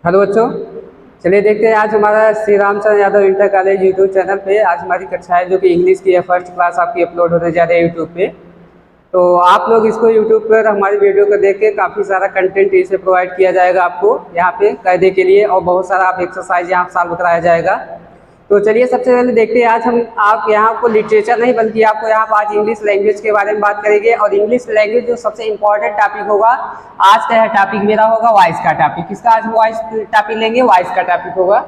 Hello बच्चों, चलिए देखते हैं आज हमारा Shri Ramchandra Yadav inter college YouTube channel पे आज हमारी कक्षा है जो कि इंग्लिश की है। फर्स्ट क्लास आपकी अपलोड होने जा रही है यूट्यूब पे। तो आप लोग इसको यूट्यूब पर हमारी वीडियो को देख के काफ़ी सारा कंटेंट इसे प्रोवाइड किया जाएगा आपको यहाँ पे करने के लिए, और बहुत सारा आप एक्सरसाइज यहाँ सॉल्व कराया जाएगा। तो चलिए सबसे पहले देखते हैं आज हम आप यहाँ को लिटरेचर नहीं बल्कि आपको यहाँ पर आज इंग्लिश लैंग्वेज के बारे में बात करेंगे। और इंग्लिश लैंग्वेज जो सबसे इम्पोर्टेंट टॉपिक होगा आज का टॉपिक मेरा होगा वॉइस का टॉपिक। किसका आज हम वॉइस टॉपिक लेंगे? वॉइस का टॉपिक होगा।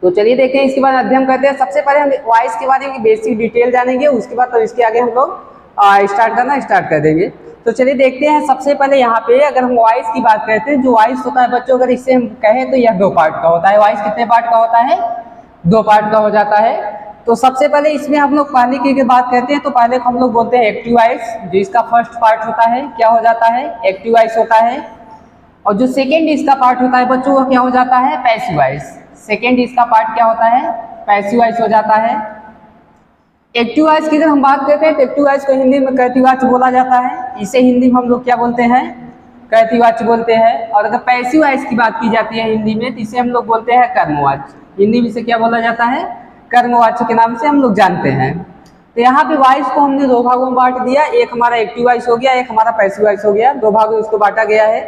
तो चलिए देखते हैं, इसके बाद अध्ययन करते हैं। सबसे पहले हम वॉइस के बारे में बेसिक डिटेल जानेंगे, उसके बाद तो इसके आगे हम लोग स्टार्ट कर देंगे। तो चलिए देखते हैं। सबसे पहले यहाँ पे अगर हम वॉइस की बात करते हैं, जो वॉइस होता है बच्चों, अगर इससे हम कहें तो यह दो पार्ट का होता है। वॉइस कितने पार्ट का होता है? दो पार्ट का हो जाता है। तो सबसे पहले इसमें हम लोग पहले की बात करते हैं तो पहले हम लोग बोलते हैं एक्टिव वॉइस, जो इसका फर्स्ट पार्ट होता है क्या हो जाता है? एक्टिव वॉइस होता है। और जो सेकेंड इसका पार्ट होता है बच्चों वो क्या हो जाता है? Passive voice. सेकेंड इसका पार्ट क्या होता है? पैसिव वॉइस हो जाता है। एक्टिव वॉइस की अगर हम बात करते हैं तो एक्टिव वॉइस को हिंदी में कहतीवाच्य बोला जाता है। इसे हिंदी में हम लोग क्या बोलते हैं? कहतीवाच्य बोलते हैं। और अगर पैसिव वॉइस की बात की जाती है हिंदी में तो इसे हम लोग बोलते हैं कर्मवाच्य। हिंदी में इसे क्या बोला जाता है? कर्मवाच्य के नाम से हम लोग जानते हैं। तो यहाँ पे वॉइस को हमने दो भागों में बांट दिया, एक हमारा एक्टिव वॉइस हो गया, एक हमारा पैसिव वॉइस हो गया। दो भागों में इसको बांटा गया है।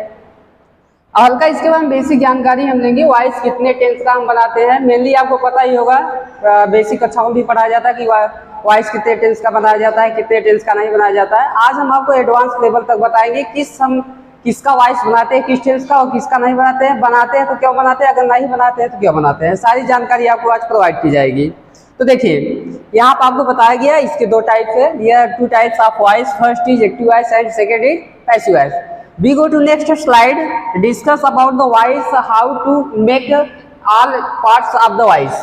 हल्का इसके बाद बेसिक जानकारी हम लेंगे। वॉइस कितने टेंस का हम बनाते हैं, मेनली आपको पता ही होगा, बेसिक कक्षाओं में भी पढ़ाया जाता है कि वॉइस कितने टेंस का बनाया जाता है, कितने टेंस का नहीं बनाया जाता है। आज हम आपको एडवांस लेवल तक बताएंगे किसका वॉइस बनाते हैं, किस टेंस का, और किसका नहीं बनाते हैं, बनाते हैं तो क्यों बनाते हैं, अगर नहीं बनाते हैं तो क्यों बनाते हैं। सारी जानकारी आपको आज प्रोवाइड की जाएगी। तो देखिए यहाँ पर आपको बताया गया इसके दो टाइप्स है। There are two types of voice, first is active voice and second is passive voice. We go to next slide, discuss about the voice, how to make all parts of the voice।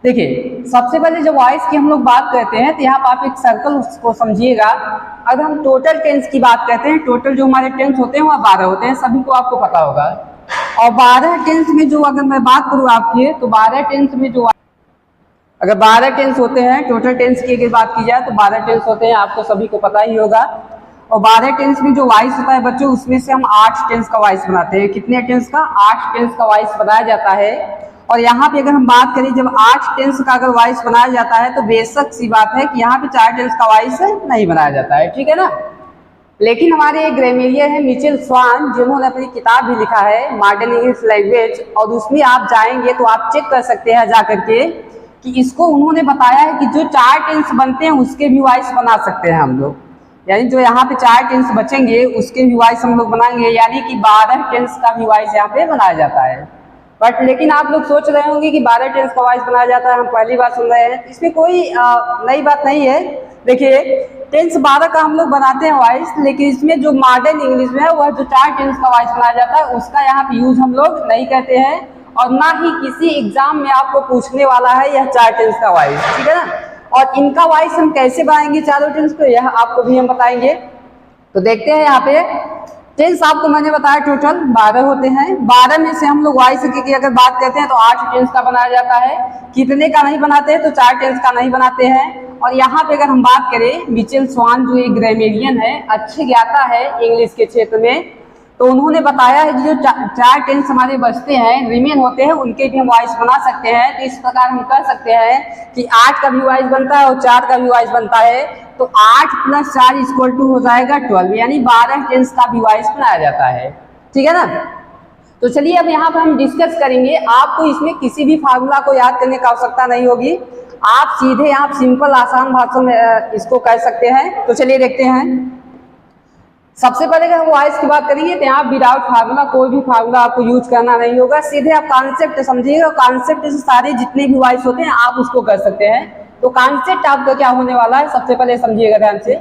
देखिए सबसे पहले जब voice की हम लोग बात करते हैं तो यहाँ पर आप एक सर्कल उसको समझिएगा। अगर हम टोटल टेंस की बात करते हैं, टोटल जो हमारे टेंस होते हैं वह 12 होते हैं, सभी को आपको पता होगा। और 12 टेंस में जो अगर मैं बात करूँ आपकी, तो 12 टेंस में जो अगर 12 टेंस होते हैं, टोटल टेंस की अगर बात की जाए तो 12 टेंस होते हैं, आपको सभी को पता ही होगा। और 12 टेंस में जो वॉइस होता है बच्चों, उसमें से हम 8 टेंस का वॉइस बनाते हैं। कितने टेंस का? 8 टेंस का वॉइस बनाया जाता है। और यहाँ पे अगर हम बात करें, जब 8 टेंस का अगर वॉइस बनाया जाता है तो बेशक सी बात है कि यहाँ पे 4 टेंस का वॉइस नहीं बनाया जाता है, ठीक है ना। लेकिन हमारे एक ग्रामरियन है मिचेल स्वान, जिन्होंने अपनी किताब भी लिखा है मॉडर्न इंग्लिश लैंग्वेज, और उसमें आप जाएंगे तो आप चेक कर सकते हैं जा करके कि इसको उन्होंने बताया है कि जो 4 टेंस बनते हैं उसके भी वॉइस बना सकते हैं हम लोग। यानी जो यहाँ पे 4 टेंस बचेंगे उसके भी वॉइस हम लोग बनाएंगे, यानी कि 12 टेंस का भी वॉइस यहाँ पे बनाया जाता है। बट लेकिन आप लोग सोच रहे होंगे कि 12 टेंस का वॉइस बनाया जाता है, हम पहली बार सुन रहे हैं। इसमें कोई नई बात नहीं है। देखिए टेंस 12 का हम लोग बनाते हैं वॉइस, लेकिन इसमें जो मॉडर्न इंग्लिश में है वह जो 4 टेंस का वॉइस बनाया जाता है उसका यहाँ पे यूज हम लोग नहीं करते हैं, और ना ही किसी एग्जाम में आपको पूछने वाला है यह 4 टेंस का वॉइस, ठीक है ना। और इनका वॉइस हम कैसे बनाएंगे चारों टेंस को, यह आपको भी हम बताएंगे। तो देखते हैं यहाँ पे टेंस आपको मैंने बताया टोटल 12 होते हैं। 12 में से हम लोग वॉइस की अगर बात करते हैं तो 8 टेंस का बनाया जाता है। कितने का नहीं बनाते हैं? तो 4 टेंस का नहीं बनाते हैं। और यहाँ पे अगर हम बात करें, मिचेल स्वान जो एक ग्रामरियन है, अच्छे ज्ञाता है इंग्लिश के क्षेत्र में, तो उन्होंने बताया है कि जो 4 टेंस हमारे बचते हैं, रिमेन होते हैं, उनके भी हम वॉइस बना सकते हैं। तो इस प्रकार हम कह सकते हैं कि 8 का भी वॉइस बनता है और 4 का भी वॉइस बनता है। तो 8 + 4 = हो जाएगा 12, यानी 12 टेंस का भी वॉइस बनाया जाता है, ठीक है ना। तो चलिए अब यहाँ पर हम डिस्कस करेंगे। आपको इसमें किसी भी फार्मूला को याद करने की आवश्यकता नहीं होगी, आप सीधे आप सिंपल आसान भाषा में इसको कह सकते हैं। तो चलिए देखते हैं। सबसे पहले अगर हम वॉइस की बात करेंगे तो यहाँ विदाउट फार्मूला कोई भी फार्मूला आपको यूज करना नहीं होगा, सीधे आप कॉन्सेप्ट समझिएगा। कॉन्सेप्ट से सारे जितने भी वॉइस होते हैं आप उसको कर सकते हैं। तो कॉन्सेप्ट आपका क्या होने वाला है, सबसे पहले समझिएगा ध्यान से।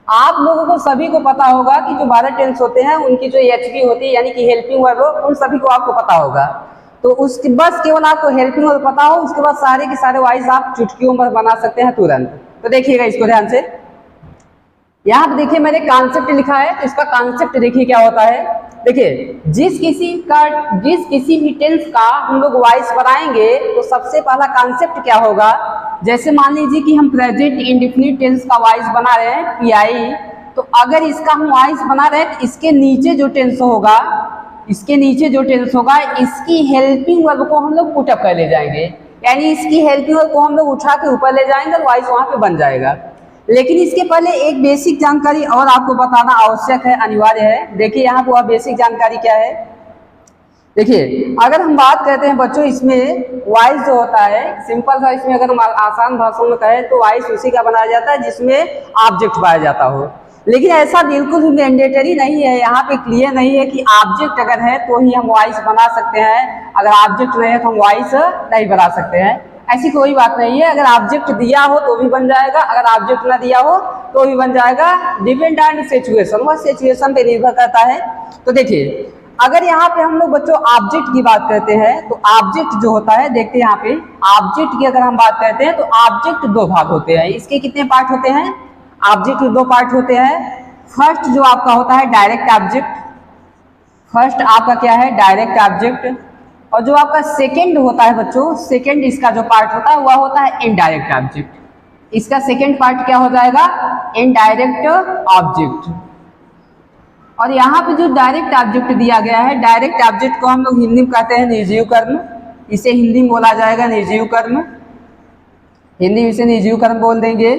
आप लोगों को सभी को पता होगा कि जो 12 टेंस होते हैं उनकी जो HV होती है, यानी कि हेल्पिंग वर्ब, उन सभी को आपको पता होगा। तो उसकी बस केवल आपको हेल्पिंग वर्ब पता हो, उसके बाद सारे के सारे वॉइस आप चुटकियों में बना सकते हैं तुरंत। तो देखिएगा इसको ध्यान से। यहाँ पे देखिए मैंने कॉन्सेप्ट लिखा है, तो इसका कॉन्सेप्ट देखिए क्या होता है। देखिए जिस किसी भी टेंस का हम लोग वॉइस बनाएंगे तो सबसे पहला कॉन्सेप्ट क्या होगा। जैसे मान लीजिए कि हम प्रेजेंट इंडेफिनिट टेंस का वॉइस बना रहे हैं PI, तो अगर इसका हम वॉइस बना रहे हैं तो इसके नीचे जो टेंस होगा इसके नीचे जो टेंस होगा इसकी हेल्पिंग वर्ब को हम लोग पुटअप कर ले जाएंगे, यानी इसकी हेल्पिंग वर्ब को हम लोग उठा के ऊपर ले जाएंगे और वॉइस वहां पे बन जाएगा। लेकिन इसके पहले एक बेसिक जानकारी और आपको बताना आवश्यक है, अनिवार्य है। देखिए यहाँ पर वह बेसिक जानकारी क्या है। देखिए अगर हम बात करते हैं बच्चों, इसमें वॉइस जो होता है सिंपल सा, इसमें अगर हम आसान भाषा में कहें तो वॉइस उसी का बनाया जाता है जिसमें ऑब्जेक्ट पाया जाता हो। लेकिन ऐसा बिल्कुल भी मैंडेटरी नहीं है, यहाँ पे क्लियर नहीं है कि ऑब्जेक्ट अगर है तो ही हम वॉइस बना सकते हैं, अगर ऑब्जेक्ट नहीं है तो हम वॉइस नहीं बना सकते हैं। ऐसी कोई बात नहीं है, अगर ऑब्जेक्ट दिया हो तो भी बन जाएगा, अगर ऑब्जेक्ट ना दिया हो तो भी बन जाएगा। डिपेंड ऑन सिचुएशन, वह सिचुएशन पे निर्भर करता है। तो देखिए अगर यहाँ पे हम लोग बच्चों ऑब्जेक्ट की बात करते हैं तो ऑब्जेक्ट जो होता है, देखते हैं यहाँ पे ऑब्जेक्ट की अगर हम बात करते हैं तो ऑब्जेक्ट दो भाग होते हैं। इसके कितने पार्ट होते हैं? ऑब्जेक्ट के दो पार्ट होते हैं। फर्स्ट जो आपका होता है डायरेक्ट ऑब्जेक्ट, फर्स्ट आपका क्या है? Direct object. और जो आपका सेकेंड होता है बच्चों, सेकेंड इसका जो पार्ट होता है वह होता है इनडायरेक्ट ऑब्जेक्ट। इसका सेकेंड पार्ट क्या हो जाएगा? Indirect object. और यहाँ पे जो डायरेक्ट ऑब्जेक्ट दिया गया है, डायरेक्ट ऑब्जेक्ट को हम लोग हिंदी में कहते हैं निर्जीव कर्म, इसे हिंदी में बोला जाएगा निर्जीव कर्म, हिंदी में इसे निर्जीव कर्म बोल देंगे।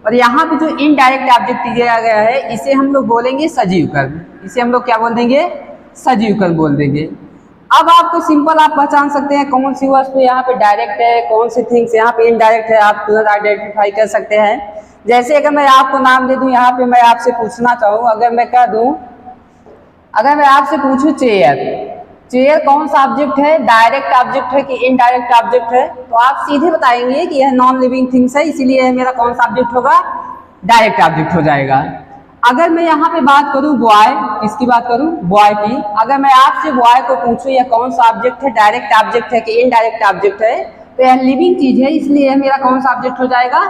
और यहाँ पे जो इनडायरेक्ट ऑब्जेक्ट दिया गया है इसे हम लोग बोलेंगे सजीव कर्म, इसे हम लोग क्या बोल देंगे? सजीव कर्म बोल देंगे। अब आपको सिंपल आप पहचान सकते हैं कौन सी वस्तु यहाँ पे डायरेक्ट है, कौन सी थिंग्स यहाँ पे इनडायरेक्ट है, आप तुरंत आइडेंटिफाई कर सकते हैं। जैसे अगर मैं आपको नाम दे दूं, यहाँ पे मैं आपसे पूछना चाहूँ, अगर मैं कह दूं, अगर मैं आपसे पूछूं चेयर, चेयर कौन सा ऑब्जेक्ट है? डायरेक्ट ऑब्जेक्ट है कि इनडायरेक्ट ऑब्जेक्ट है? तो आप सीधे बताएंगे कि यह नॉन लिविंग थिंग्स है, इसीलिए मेरा कौन सा ऑब्जेक्ट होगा? डायरेक्ट ऑब्जेक्ट हो जाएगा। अगर मैं यहाँ पे बात करूँ बॉय, किसकी बात करूँ? बॉय की। अगर मैं आपसे बॉय को पूछूं यह कौन सा ऑब्जेक्ट है? डायरेक्ट ऑब्जेक्ट है कि इनडायरेक्ट ऑब्जेक्ट है? तो यह लिविंग चीज है, इसलिए मेरा कौन सा ऑब्जेक्ट हो जाएगा?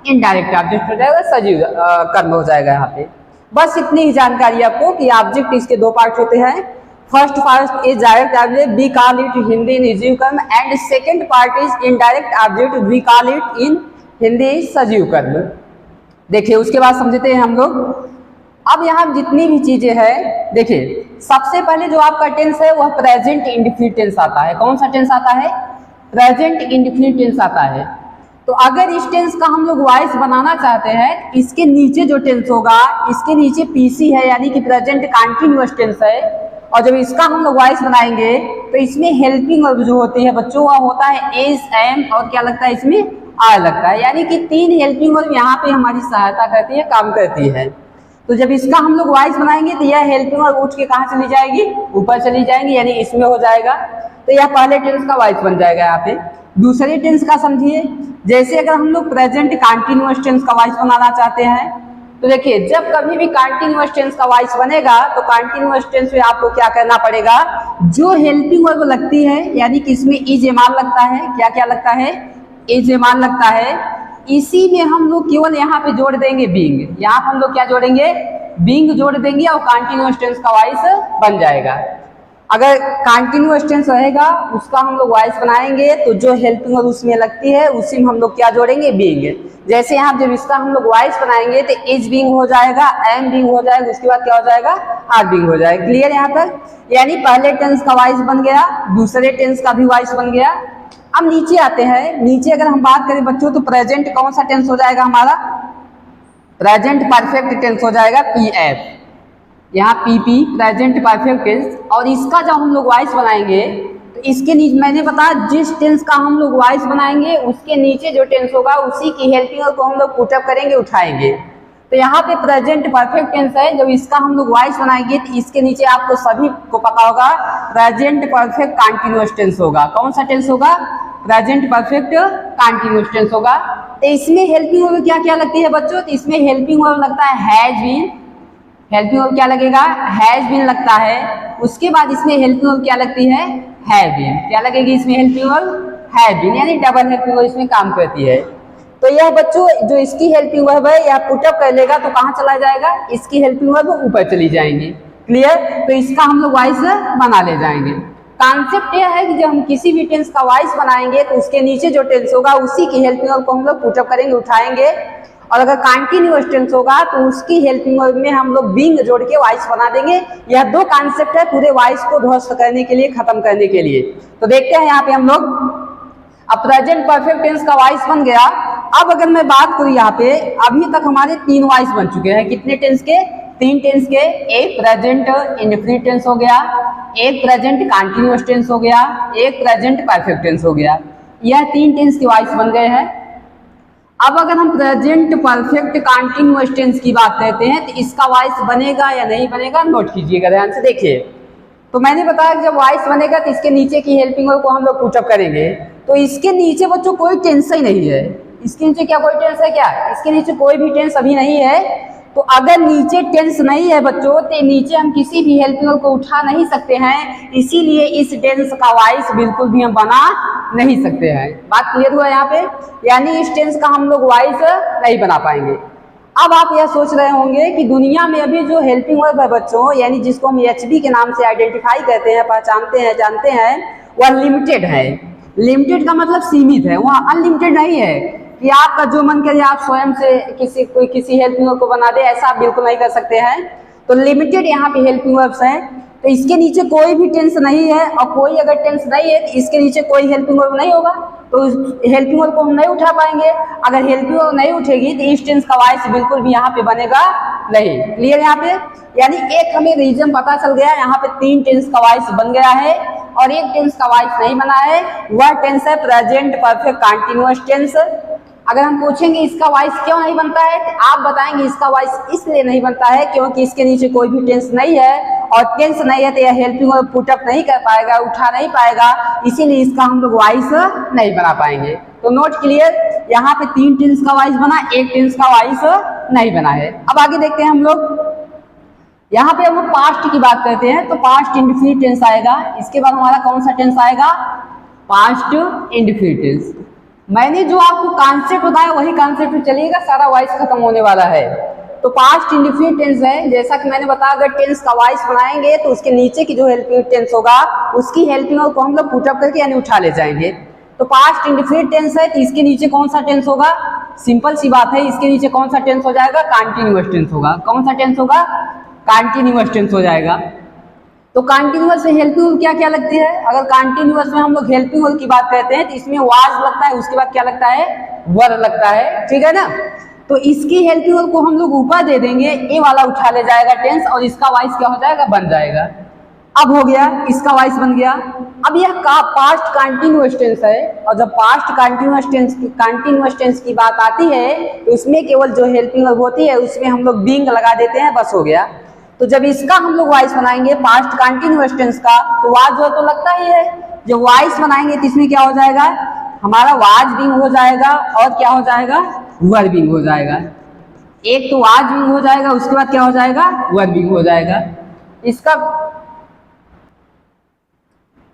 इनडायरेक्ट ऑब्जेक्ट हो जाएगा, सजीव कर्म हो जाएगा यहाँ पे। बस इतनी ही जानकारी आपको कि ऑब्जेक्ट इसके दो पार्ट होते हैं। First is direct object, we call it Hindi निर्जीव कर्म, and second part is indirect object, we call it in Hindi सजीव कर्म। देखिए उसके बाद समझते हैं हम लोग। अब यहाँ जितनी भी चीजें हैं, देखिए सबसे पहले जो आपका टेंस है वह प्रेजेंट इंडेफिनिट टेंस आता है। कौन सा टेंस आता है? प्रेजेंट इंडेफिनिट टेंस आता है। तो अगर इस टेंस का हम लोग वॉइस बनाना चाहते हैं, इसके नीचे जो टेंस होगा, इसके नीचे पीसी है यानी कि प्रेजेंट कंटीन्यूअस टेंस है, और जब इसका हम लोग वॉइस बनाएंगे तो इसमें हेल्पिंग वर्ब जो होती है बच्चों वह होता है इज, एम और क्या लगता है इसमें? आर लगता है। यानी कि तीन हेल्पिंग वर्ब यहाँ पे हमारी सहायता करती है, काम करती है। तो जब इसका हम लोग वॉइस बनाएंगे तो यह हेल्पिंग वर्ब उठ के कहाँ चली जाएगी? ऊपर चली जाएंगी, यानी इसमें हो जाएगा। तो यह पहले टेंस का वॉइस बन जाएगा यहाँ पे। दूसरे टेंस का समझिए, जैसे अगर हम लोग प्रेजेंट कंटीन्यूअस टेंस का वॉइस बनाना चाहते हैं तो देखिए जब कभी भी कंटीन्यूअस टेंस का वॉइस बनेगा तो कंटीन्यूअस टेंस में आपको क्या करना पड़ेगा? जो हेल्पिंग वर्ब लगती है, यानी कि इसमें इज एमान लगता है, क्या क्या लगता है? इज एमान लगता है। इसी में हम लोग केवल यहाँ पे जोड़ देंगे बीइंग, यहाँ हम लोग क्या जोड़ेंगे? बीइंग जोड़ देंगे और कंटीन्यूअस टेंस का वॉइस बन जाएगा। अगर कंटीन्यूअस टेंस रहेगा उसका हम लोग वॉइस बनाएंगे तो जो हेल्पिंग वर्ब उसमें लगती है उसी में हम लोग क्या जोड़ेंगे? बीइंग। जैसे यहाँ जब इसका हम लोग वॉइस बनाएंगे तो इज बीइंग हो जाएगा, एम बीइंग हो जाएगा, उसके बाद क्या हो जाएगा? आर बीइंग हो जाएगा। क्लियर यहाँ तक? यानी पहले टेंस का वॉइस बन गया, दूसरे टेंस का भी वॉइस बन गया। अब नीचे आते हैं। नीचे अगर हम बात करें बच्चों तो प्रेजेंट कौन सा टेंस हो जाएगा हमारा? प्रेजेंट परफेक्ट टेंस हो जाएगा, पीएफ। यहाँ पीपी प्रेजेंट परफेक्ट टेंस। और इसका जब हम लोग वॉइस बनाएंगे तो इसके नीचे मैंने बताया जिस टेंस का हम लोग वॉइस बनाएंगे उसके नीचे जो टेंस होगा उसी की हेल्पिंग वर्ब को हम लोग पुटअप करेंगे, उठाएंगे। तो यहाँ पे प्रेजेंट परफेक्ट टेंस है, जब इसका हम लोग वॉइस बनाएंगे तो इसके नीचे आपको सभी को पता होगा प्रेजेंट परफेक्ट कंटीन्यूअस टेंस होगा। कौन सा टेंस होगा? प्रेजेंट परफेक्ट कंटीन्यूअस टेंस होगा। तो इसमें हेल्पिंग वर्ब क्या क्या लगती है बच्चों? तो इसमें हेल्पिंग वर्ब लगता है हैज बीन, हेल्पिंग वर्ब क्या लगेगा? हैज बीन लगता है। उसके बाद इसमें हेल्पिंग वर्ब क्या लगती है? Have been. क्या लगेगी इसमें हेल्पिंग वर्ब? हैव बीन, यानी डबल हेल्पिंग वर्ब इसमें काम करती है। तो यह बच्चों जो इसकी हेल्पिंग वर्ब है यह पुटअप कर लेगा तो कहाँ चला जाएगा? इसकी हेल्पिंग वर्ब ऊपर चली जाएंगी। क्लियर? तो इसका हम लोग वॉइस बना ले जाएंगे। कॉन्सेप्ट यह है कि जब हम किसी भी टेंस का वॉइस बनाएंगे तो उसके नीचे जो टेंस होगा उसी की हेल्पिंग वर्ब को हम लोग पुटअप करेंगे, उठाएंगे। और अगर कंटीन्यूअस टेंस होगा तो उसकी हेल्पिंग वर्ब में हम लोग बीइंग जोड़ के वॉइस बना देंगे। यह दो कॉन्सेप्ट है पूरे वॉइस को ध्वस्त करने के लिए, खत्म करने के लिए। तो देखते हैं यहाँ पे हम लोग, अब प्रेजेंट परफेक्ट टेंस का वॉइस बन गया। अब अगर मैं बात करूँ यहाँ पे, अभी तक हमारे 3 वॉइस बन चुके हैं। कितने टेंस के? 3 टेंस के। एक प्रेजेंट इंडेफिनिट टेंस हो गया, एक प्रेजेंट कंटीन्यूअस टेंस हो गया, एक प्रेजेंट परफेक्ट टेंस हो गया। यह 3 टेंस के वॉइस बन गए हैं। अब अगर हम प्रेजेंट परफेक्ट कंटीन्यूअस टेंस की बात करते हैं तो इसका वॉइस बनेगा या नहीं बनेगा, नोट कीजिएगा ध्यान से। देखिए, तो मैंने बताया कि जब वॉइस बनेगा तो इसके नीचे की हेल्पिंग वर्ब को हम लोग पुटअप करेंगे। तो इसके नीचे बच्चों कोई टेंस ही नहीं है। इसके नीचे क्या कोई टेंस है क्या? इसके नीचे कोई भी टेंस अभी नहीं है। तो अगर नीचे टेंस नहीं है बच्चों तो नीचे हम किसी भी हेल्पिंग वर्ब को उठा नहीं सकते हैं, इसीलिए इस टेंस का वॉइस बिल्कुल भी हम बना नहीं सकते हैं। बात क्लियर हुआ यहाँ पे? यानी इस टेंस का हम लोग वॉइस नहीं बना पाएंगे। अब आप यह सोच रहे होंगे कि दुनिया में अभी जो हेल्पिंग वर्ब है बच्चों, यानी जिसको हम एचबी के नाम से आइडेंटिफाई करते हैं, पहचानते हैं, जानते हैं, वह लिमिटेड है। लिमिटेड का मतलब सीमित है, वह अनलिमिटेड नहीं है कि आपका जो मन करे आप स्वयं से किसी हेल्पिंग वर्ब को बना दे, ऐसा आप बिल्कुल नहीं कर सकते हैं। तो लिमिटेड यहाँ पे हेल्पिंग वर्ब्स हैं। तो इसके नीचे कोई भी टेंस नहीं है, और कोई अगर टेंस नहीं है तो इसके नीचे कोई हेल्पिंग वर्ब नहीं होगा, तो हेल्पिंग वर्ब को हम नहीं उठा पाएंगे। अगर हेल्पिंग वर्ब नहीं उठेगी तो इस टेंस का वॉइस बिल्कुल भी यहाँ पे बनेगा नहीं। क्लियर यहाँ पे? यानी एक हमें रीजन पता चल गया, यहाँ पे 3 टेंस का वॉइस बन गया है और एक टेंस का वॉइस नहीं बना है। वह टेंस है प्रेजेंट परफेक्ट कंटीन्यूअस टेंस। अगर हम पूछेंगे इसका वॉइस क्यों नहीं बनता है, तो आप बताएंगे इसका वॉइस इसलिए नहीं बनता है क्योंकि इसके नीचे कोई भी टेंस नहीं है, और टेंस नहीं है तो यह हेल्पिंग वर्ब पुटअप नहीं कर पाएगा, उठा नहीं पाएगा, इसीलिए इसका हम लोग वॉइस नहीं बना पाएंगे। तो नोट क्लियर, यहाँ पे 3 टेंस का वॉइस बना, एक टेंस का वॉइस नहीं बना है। अब आगे देखते हैं हम लोग, यहाँ पे हम लोग पास्ट की बात करते हैं तो पास्ट इंडेफिनिट टेंस आएगा। इसके बाद हमारा कौन सा टेंस आएगा? Past indefinite tense. मैंने जो आपको कॉन्सेप्ट बताया वही कॉन्सेप्ट चलिएगा, सारा वॉइस खत्म होने वाला है। तो पास्ट इंडेफिनिट टेंस है, जैसा कि मैंने बताया, अगर टेंस का वॉइस बनाएंगे तो उसके नीचे की जो हेल्पिंग टेंस होगा उसकी हेल्पिंग वर्ब को हम लोग पुटअप करके यानी उठा ले जाएंगे। तो पास्ट इंडेफिनिट टेंस है तो इसके नीचे कौन सा टेंस होगा? सिंपल सी बात है, इसके नीचे कौन सा टेंस हो जाएगा? कंटीन्यूअस टेंस होगा। कौन सा टेंस होगा? कंटीन्यूअस टेंस हो जाएगा। तो कंटीन्यूअस में हेल्पिंग वर्ब क्या क्या लगती है? अगर कंटीन्यूअस में हम लोग हेल्पिंग वर्ब की बात करते हैं तो इसमें वाज लगता है, उसके बाद क्या लगता है? वर लगता है, ठीक है ना? तो इसकी हेल्पिंग वर्ब को हम लोग ऊपर दे देंगे, ए वाला उठा ले जाएगा टेंस, और इसका वॉइस क्या हो जाएगा? बन जाएगा। अब हो गया, इसका वॉइस बन गया। अब यह का पास्ट कंटीन्यूअस टेंस है, और जब पास्ट कंटीन्यूअस टेंस की बात आती है तो उसमें केवल जो हेल्पिंग वर्ब होती है उसमें हम लोग बीइंग लगा देते हैं, बस हो गया। तो जब इसका हम लोग वॉइस बनाएंगे पास्ट कंटीन्यूअस टेंस का, तो वाज जो तो लगता ही है। जब वॉइस बनाएंगे तो इसमें क्या हो जाएगा? हमारा वाज बीइंग हो जाएगा, और क्या हो जाएगा? वर बीइंग हो जाएगा। एक तो वाज बीइंग हो जाएगा, उसके बाद क्या हो जाएगा? वर बीइंग हो जाएगा। इसका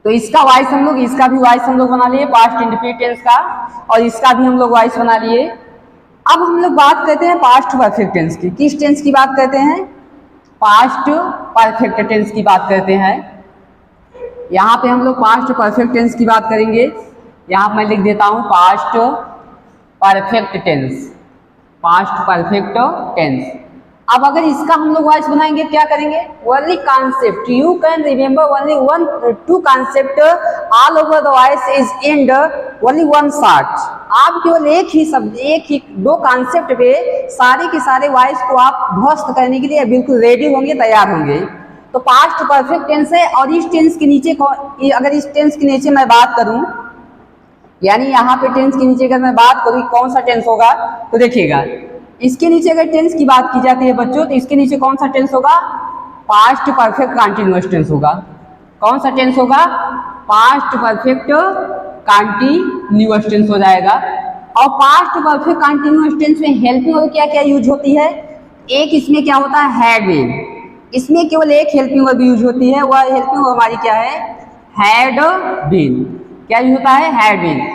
तो इसका वॉइस हम लोग, इसका भी वॉइस हम लोग बना लिए पास्ट इंडेफिनिट टेंस का, और इसका भी हम लोग वॉइस बना लिए। अब हम लोग बात करते हैं पास्ट परफेक्ट टेंस की। किस टेंस की बात करते हैं? पास्ट परफेक्ट टेंस की बात करते हैं। यहाँ पे हम लोग पास्ट परफेक्ट टेंस की बात करेंगे। यहाँ मैं लिख देता हूँ past perfect tense, past perfect tense. अब अगर इसका हम लोग वॉइस बनाएंगे क्या करेंगे? Only concept, you can remember only 1-2 concept, all over the voice is and only 1 shot. आप केवल एक ही 2 कॉन्सेप्ट पे सारे के सारे वॉइस को आप ध्वस्त करने के लिए बिल्कुल रेडी होंगे, तैयार होंगे। तो पास्ट परफेक्ट टेंस है, और इस टेंस के नीचे अगर इस टेंस के नीचे मैं बात करूं, यानी यहाँ पे टेंस के नीचे अगर मैं बात करूँ कौन सा टेंस होगा, तो देखिएगा इसके नीचे अगर टेंस की बात की जाती है बच्चों तो इसके नीचे कौन सा टेंस होगा? पास्ट परफेक्ट कंटीन्यूअस टेंस होगा। कौन सा टेंस होगा? पास्ट परफेक्ट कंटीन्यूअस टेंस हो जाएगा। और पास्ट परफेक्ट कंटीन्यूअस टेंस में हेल्पिंग वर्ब क्या क्या यूज होती है? एक इसमें क्या होता है? Had been. इसमें केवल एक हेल्पिंग वर्ब यूज होती है, वह हेल्पिंग वर्ब हमारी क्या है? Had been. क्या यूज होता है? Had been.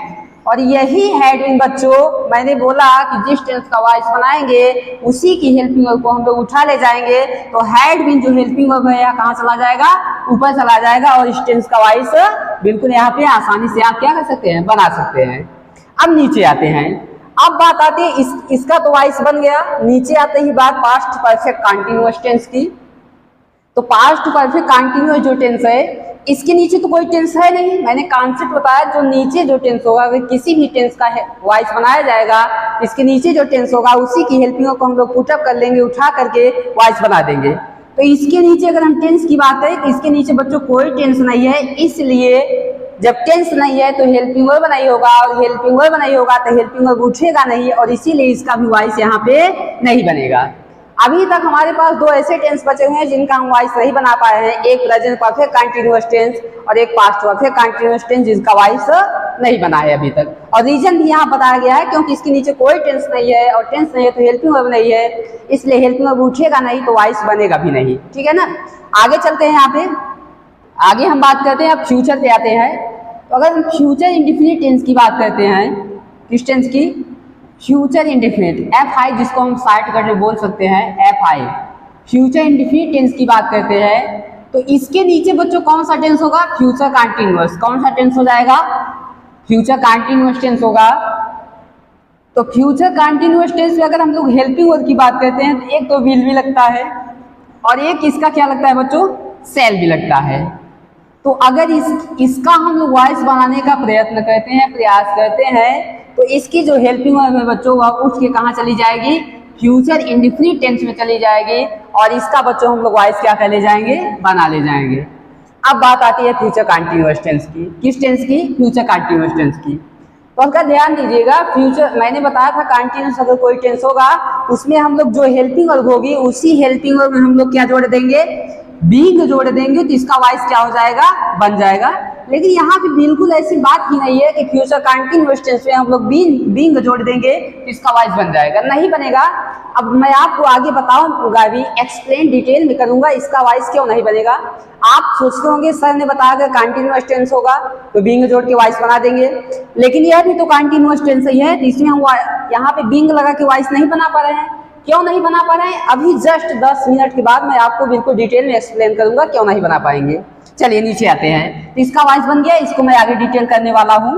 और यही हैड बीन बच्चों, मैंने बोला कि जिस टेंस का वॉइस बनाएंगे उसी की हेल्पिंग वर्ब को हम लोग उठा ले जाएंगे। तो हैड बीन जो हेल्पिंग वर्ब है यहाँ कहाँ चला जाएगा? ऊपर चला जाएगा, और इस टेंस का वॉइस बिल्कुल यहाँ पे आसानी से आप क्या कर सकते हैं? बना सकते हैं। अब नीचे आते हैं। अब बात आती है इसका तो वॉइस बन गया। नीचे आते ही बात पास्ट परफेक्ट कंटीन्यूअस टेंस की। तो पास्ट परफेक्ट कंटीन्यूअस जो टेंस है, इसके नीचे तो कोई टेंस है नहीं। मैंने कॉन्सेप्ट बताया, जो नीचे जो टेंस होगा, अगर किसी भी टेंस का वॉइस बनाया जाएगा, इसके नीचे जो टेंस होगा उसी की हेल्पिंग को हम लोग पुटअप कर लेंगे, उठा करके वॉइस बना देंगे। तो इसके नीचे अगर हम टेंस की बात करें तो इसके नीचे बच्चों कोई टेंस नहीं है, इसलिए जब टेंस नहीं है तो हेल्पिंग वर्ब नहीं होगा, और हेल्पिंग वर्ब नहीं होगा तो हेल्पिंग वर्ब उठेगा नहीं, और इसीलिए इसका भी वॉइस यहाँ पे नहीं बनेगा। अभी तक हमारे पास दो ऐसे टेंस बचे हुए हैं जिनका हम वॉइस नहीं बना पाए हैं, एक प्रेजेंट परफेक्ट कंटीन्यूअस टेंस और एक पास्ट परफेक्ट कंटीन्यूअस टेंस जिसका वॉइस नहीं बना है अभी तक। और रीजन भी यहाँ बताया गया है, क्योंकि इसके नीचे कोई टेंस नहीं है, और टेंस नहीं है तो हेल्पिंग वर्ब नहीं है, इसलिए हेल्पिंग वर्ब उठेगा नहीं तो वॉइस बनेगा भी नहीं। ठीक है ना। आगे चलते हैं। यहाँ पे आगे हम बात करते हैं, अब फ्यूचर पे आते हैं। तो अगर हम फ्यूचर इंडेफिनिट टेंस की बात करते हैं, किस टेंस की? फ्यूचर इंडेफिनिट, FI जिसको हम शॉर्ट करके बोल सकते हैं FI, फ्यूचर इंडेफिनिट टेंस की बात करते हैं। तो इसके नीचे बच्चों कौन सा टेंस होगा? Future continuous. कौन सा टेंस हो जाएगा? फ्यूचर कंटीन्यूअस टेंस होगा। तो फ्यूचर कंटीन्यूअस टेंस में अगर हम लोग हेल्पिंग वर्ब की बात करते हैं तो एक तो विल भी लगता है, और एक इसका क्या लगता है बच्चों? शैल भी लगता है। तो अगर इसका हम लोग वॉइस बनाने का प्रयत्न करते हैं, प्रयास करते हैं, तो इसकी जो हेल्पिंग वर्ब है बच्चों वह उठ के कहाँ चली जाएगी? फ्यूचर इंडेफिनिट टेंस में चली जाएगी, और इसका बच्चों हम लोग वॉइस क्या कर ले जाएंगे? बना ले जाएंगे। अब बात आती है फ्यूचर कंटीन्यूअस टेंस की। किस टेंस की? फ्यूचर कंटीन्यूअस टेंस की। तो उनका ध्यान दीजिएगा, फ्यूचर मैंने बताया था कंटीन्यूअस अगर कोई टेंस होगा उसमें हम लोग जो हेल्पिंग वर्ब होगी उसी हेल्पिंग वर्ब में हम लोग क्या जोड़ देंगे? बीइंग जोड़ देंगे, तो इसका वॉइस क्या हो जाएगा? बन जाएगा। लेकिन यहाँ पे बिल्कुल ऐसी बात ही नहीं है कि फ्यूचर कंटीन्यूअस टेंस में हम लोग बीइंग जोड़ देंगे तो इसका वॉइस बन जाएगा, नहीं बनेगा। अब मैं आपको आगे बताऊंगा भी, एक्सप्लेन डिटेल में करूंगा इसका वॉइस क्यों नहीं बनेगा। आप सोचते होंगे सर ने बताया कि कंटीन्यूअस टेंस होगा तो बीइंग जोड़ के वॉइस बना देंगे, लेकिन यह भी तो कंटीन्यूअस टेंस ही है, तो इसमें हम यहाँ पे बीइंग लगा के वॉइस नहीं बना पा रहे हैं। क्यों नहीं बना पा रहे हैं? अभी जस्ट 10 मिनट के बाद मैं आपको बिल्कुल डिटेल में एक्सप्लेन करूंगा क्यों नहीं बना पाएंगे। चलिए नीचे आते हैं। तो इसका वॉइस बन गया, इसको मैं आगे डिटेल करने वाला हूं।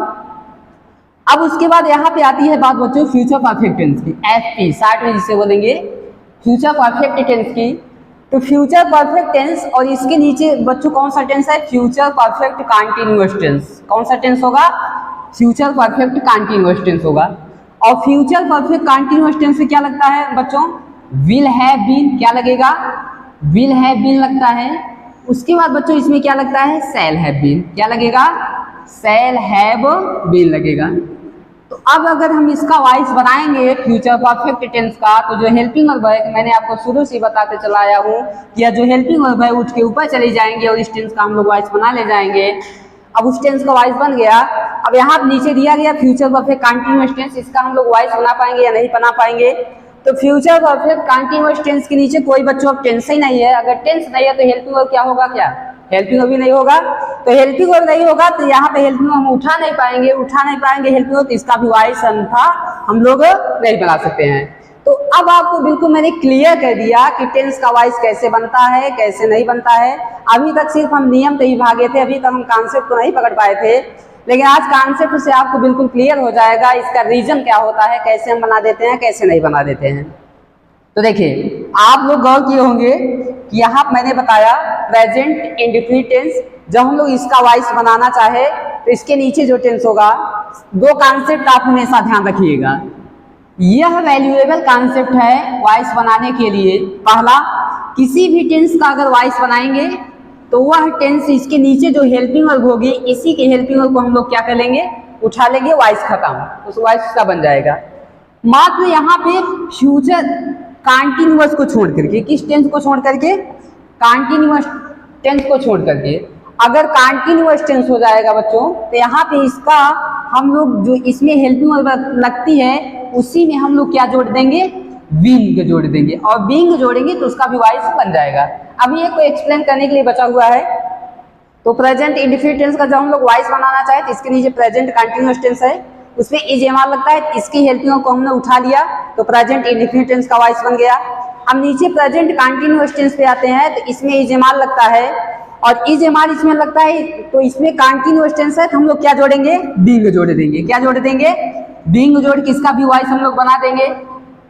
अब उसके बाद यहाँ पे आती है बात बच्चों फ्यूचर परफेक्ट टेंस की, FP शॉर्ट में जिसे बोलेंगे फ्यूचर परफेक्ट टेंस की। तो फ्यूचर परफेक्ट टेंस और इसके नीचे बच्चों कौन सा टेंस है? Future perfect continuous tense. कौन सा टेंस होगा? फ्यूचर परफेक्ट कंटीन्यूअस टेंस होगा। और फ्यूचर परफेक्ट कंटीन्यूअस टेंस से क्या लगता है बच्चों? Will have been. क्या लगेगा? विल हैव बीन लगता है। उसके बाद बच्चों इसमें क्या लगता है? Shall have been. क्या लगेगा? शैल हैव बीन लगेगा। तो अब अगर हम इसका वॉइस बनाएंगे फ्यूचर परफेक्ट टेंस का, तो जो हेल्पिंग वर्ब है, मैंने आपको शुरू से बताते चला आया हूँ कि यह जो हेल्पिंग वर्ब है उठ के ऊपर चले जाएंगे और इस टेंस का हम लोग वॉइस बना ले जाएंगे। अब उस टेंस का वॉइस बन गया। अब यहाँ नीचे दिया गया फ्यूचर परफेक्ट कंटीन्यूअस टेंस, इसका हम लोग वॉइस बना पाएंगे या नहीं बना पाएंगे? तो फ्यूचर परफेक्ट कंटीन्यूअस टेंस के नीचे कोई बच्चों अब टेंस ही नहीं है। अगर टेंस नहीं है तो हेल्पिंग वर्ब क्या होगा? क्या हेल्पिंग वर्ब भी नहीं होगा। तो हेल्पिंग वर्ब नहीं होगा तो यहाँ पे हेल्पिंग वर्ब हम उठा नहीं पाएंगे हेल्पिंग वर्ब, तो इसका भी वॉइस था हम लोग नहीं बना सकते हैं। तो अब आपको बिल्कुल मैंने क्लियर कर दिया कि टेंस का वॉइस कैसे बनता है, कैसे नहीं बनता है। अभी तक सिर्फ हम नियम पे ही भागे थे, अभी तक हम कॉन्सेप्ट को नहीं पकड़ पाए थे, लेकिन आज कॉन्सेप्ट से आपको बिल्कुल क्लियर हो जाएगा इसका रीजन क्या होता है, कैसे हम बना देते हैं, कैसे नहीं बना देते हैं। तो देखिए, आप लोग गौर किए होंगे कि यहाँ मैंने बताया प्रेजेंट इंडेफिनिट टेंस। जब हम लोग इसका वॉइस बनाना चाहे तो इसके नीचे जो टेंस होगा, दो कॉन्सेप्ट आप हमेशा ध्यान रखिएगा। यह वैल्यूएबल कॉन्सेप्ट है वॉइस बनाने के लिए। पहला, किसी भी टेंस का अगर वॉइस बनाएंगे तो वह टेंस इसके नीचे जो हेल्पिंग वर्ब होगी, इसी के हेल्पिंग वर्ब को हम लोग क्या कर लेंगे? उठा लेंगे, वॉइस खत्म, उस वॉइस का बन जाएगा। मात्र यहाँ पे फ्यूचर कंटीन्यूअस को छोड़ करके, किस टेंस को छोड़ करके? कंटीन्यूअस टेंस को छोड़ करके अगर कंटीन्यूअस टेंस हो जाएगा बच्चों, तो यहाँ पे इसका हम लोग जो इसमें हेल्पिंग वर्ब लगती है उसी में हम लोग क्या जोड़ देंगे? बीइंग जोड़ देंगे, और बीइंग जोड़ेंगे तो उसका भी वॉइस बन जाएगा। अभी ये को एक्सप्लेन करने के लिए बचा हुआ है। तो प्रेजेंट इंडेफिनिट टेंस का जब हम लोग वॉइस बनाना चाहे तो इसके नीचे प्रेजेंट कंटीन्यूअस टेंस है, उसमें इज एमआर लगता है, इसकी हेल्पिंग को हमने उठा लिया तो प्रेजेंट इंडेफिनिट टेंस का वॉइस बन गया। हम नीचे प्रेजेंट कंटीन्यूअस टेंस पे आते हैं तो इसमें इज एमआर लगता है, और इज एमआर इसमें लगता है तो इसमें कंटीन्यूअस टेंस है तो हम लोग क्या जोड़ेंगे? बीइंग जोड़ देंगे। क्या जोड़ देंगे? बीइंग जोड़ के इसका भी वॉइस हम लोग बना देंगे।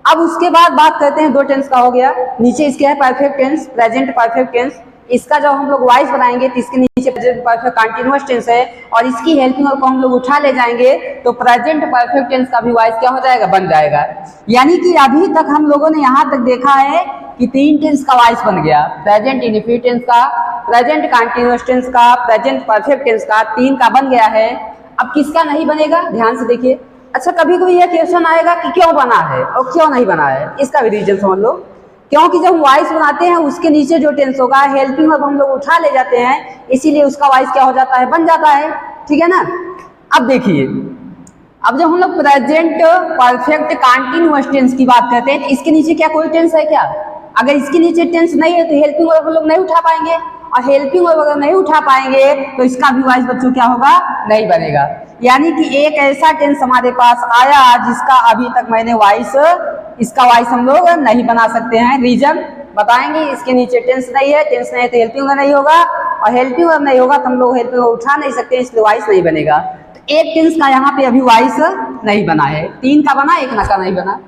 अब उसके बाद बात करते हैं, दो टेंस का हो गया, नीचे इसके है perfect tense, present perfect tense. इसका जब हम लोग वॉइस बनाएंगे तो इसके नीचे प्रेजेंट परफेक्ट कंटीन्यूअस टेंस है और इसकी हेल्पिंग वर्ब को हम लोग उठा ले जाएंगे तो प्रेजेंट परफेक्ट टेंस का भी वॉइस क्या हो जाएगा, बन जाएगा। यानी कि अभी तक हम लोगों ने यहाँ तक देखा है कि तीन टेंस का वॉइस बन गया, प्रेजेंट इंडेफिनिट टेंस का, प्रेजेंट कंटीन्यूअस टेंस का, प्रेजेंट परफेक्ट टेंस का, तीन का बन गया है। अब किसका नहीं बनेगा, ध्यान से देखिए। अच्छा, कभी कभी यह क्वेश्चन आएगा कि क्यों बना है और क्यों नहीं बना है, इसका भी रीजन समझ लो। क्योंकि जब हम वॉइस बनाते हैं उसके नीचे जो टेंस होगा हेल्पिंग वर्ब हम लोग उठा ले जाते हैं, इसीलिए उसका वॉइस क्या हो जाता है, बन जाता है। ठीक है ना। अब देखिए, अब जब हम लोग प्रेजेंट परफेक्ट कंटीन्यूअस टेंस की बात करते हैं तो इसके नीचे क्या कोई टेंस है क्या? अगर इसके नीचे टेंस नहीं है तो हेल्पिंग वर्ब हम लोग नहीं उठा पाएंगे, और हेल्पिंग वर्ब अगर नहीं उठा पाएंगे तो इसका भी वॉइस बच्चों क्या होगा, नहीं बनेगा। यानी कि एक ऐसा टेंस हमारे पास आया जिसका अभी तक मैंने इसका वॉइस हम लोग नहीं बना सकते हैं। रीजन बताएंगे, इसके नीचे टेंस नहीं है, टेंस नहीं है तो हेल्पिंग वर्ब नहीं होगा, और हेल्पिंग वर्ब नहीं होगा तो हम लोग हेल्पिंग वर्ब उठा नहीं सकते, इसलिए वॉइस नहीं बनेगा। तो एक टेंस का यहाँ पे अभी वॉइस नहीं बना है, तीन का बना, एक का नहीं बना।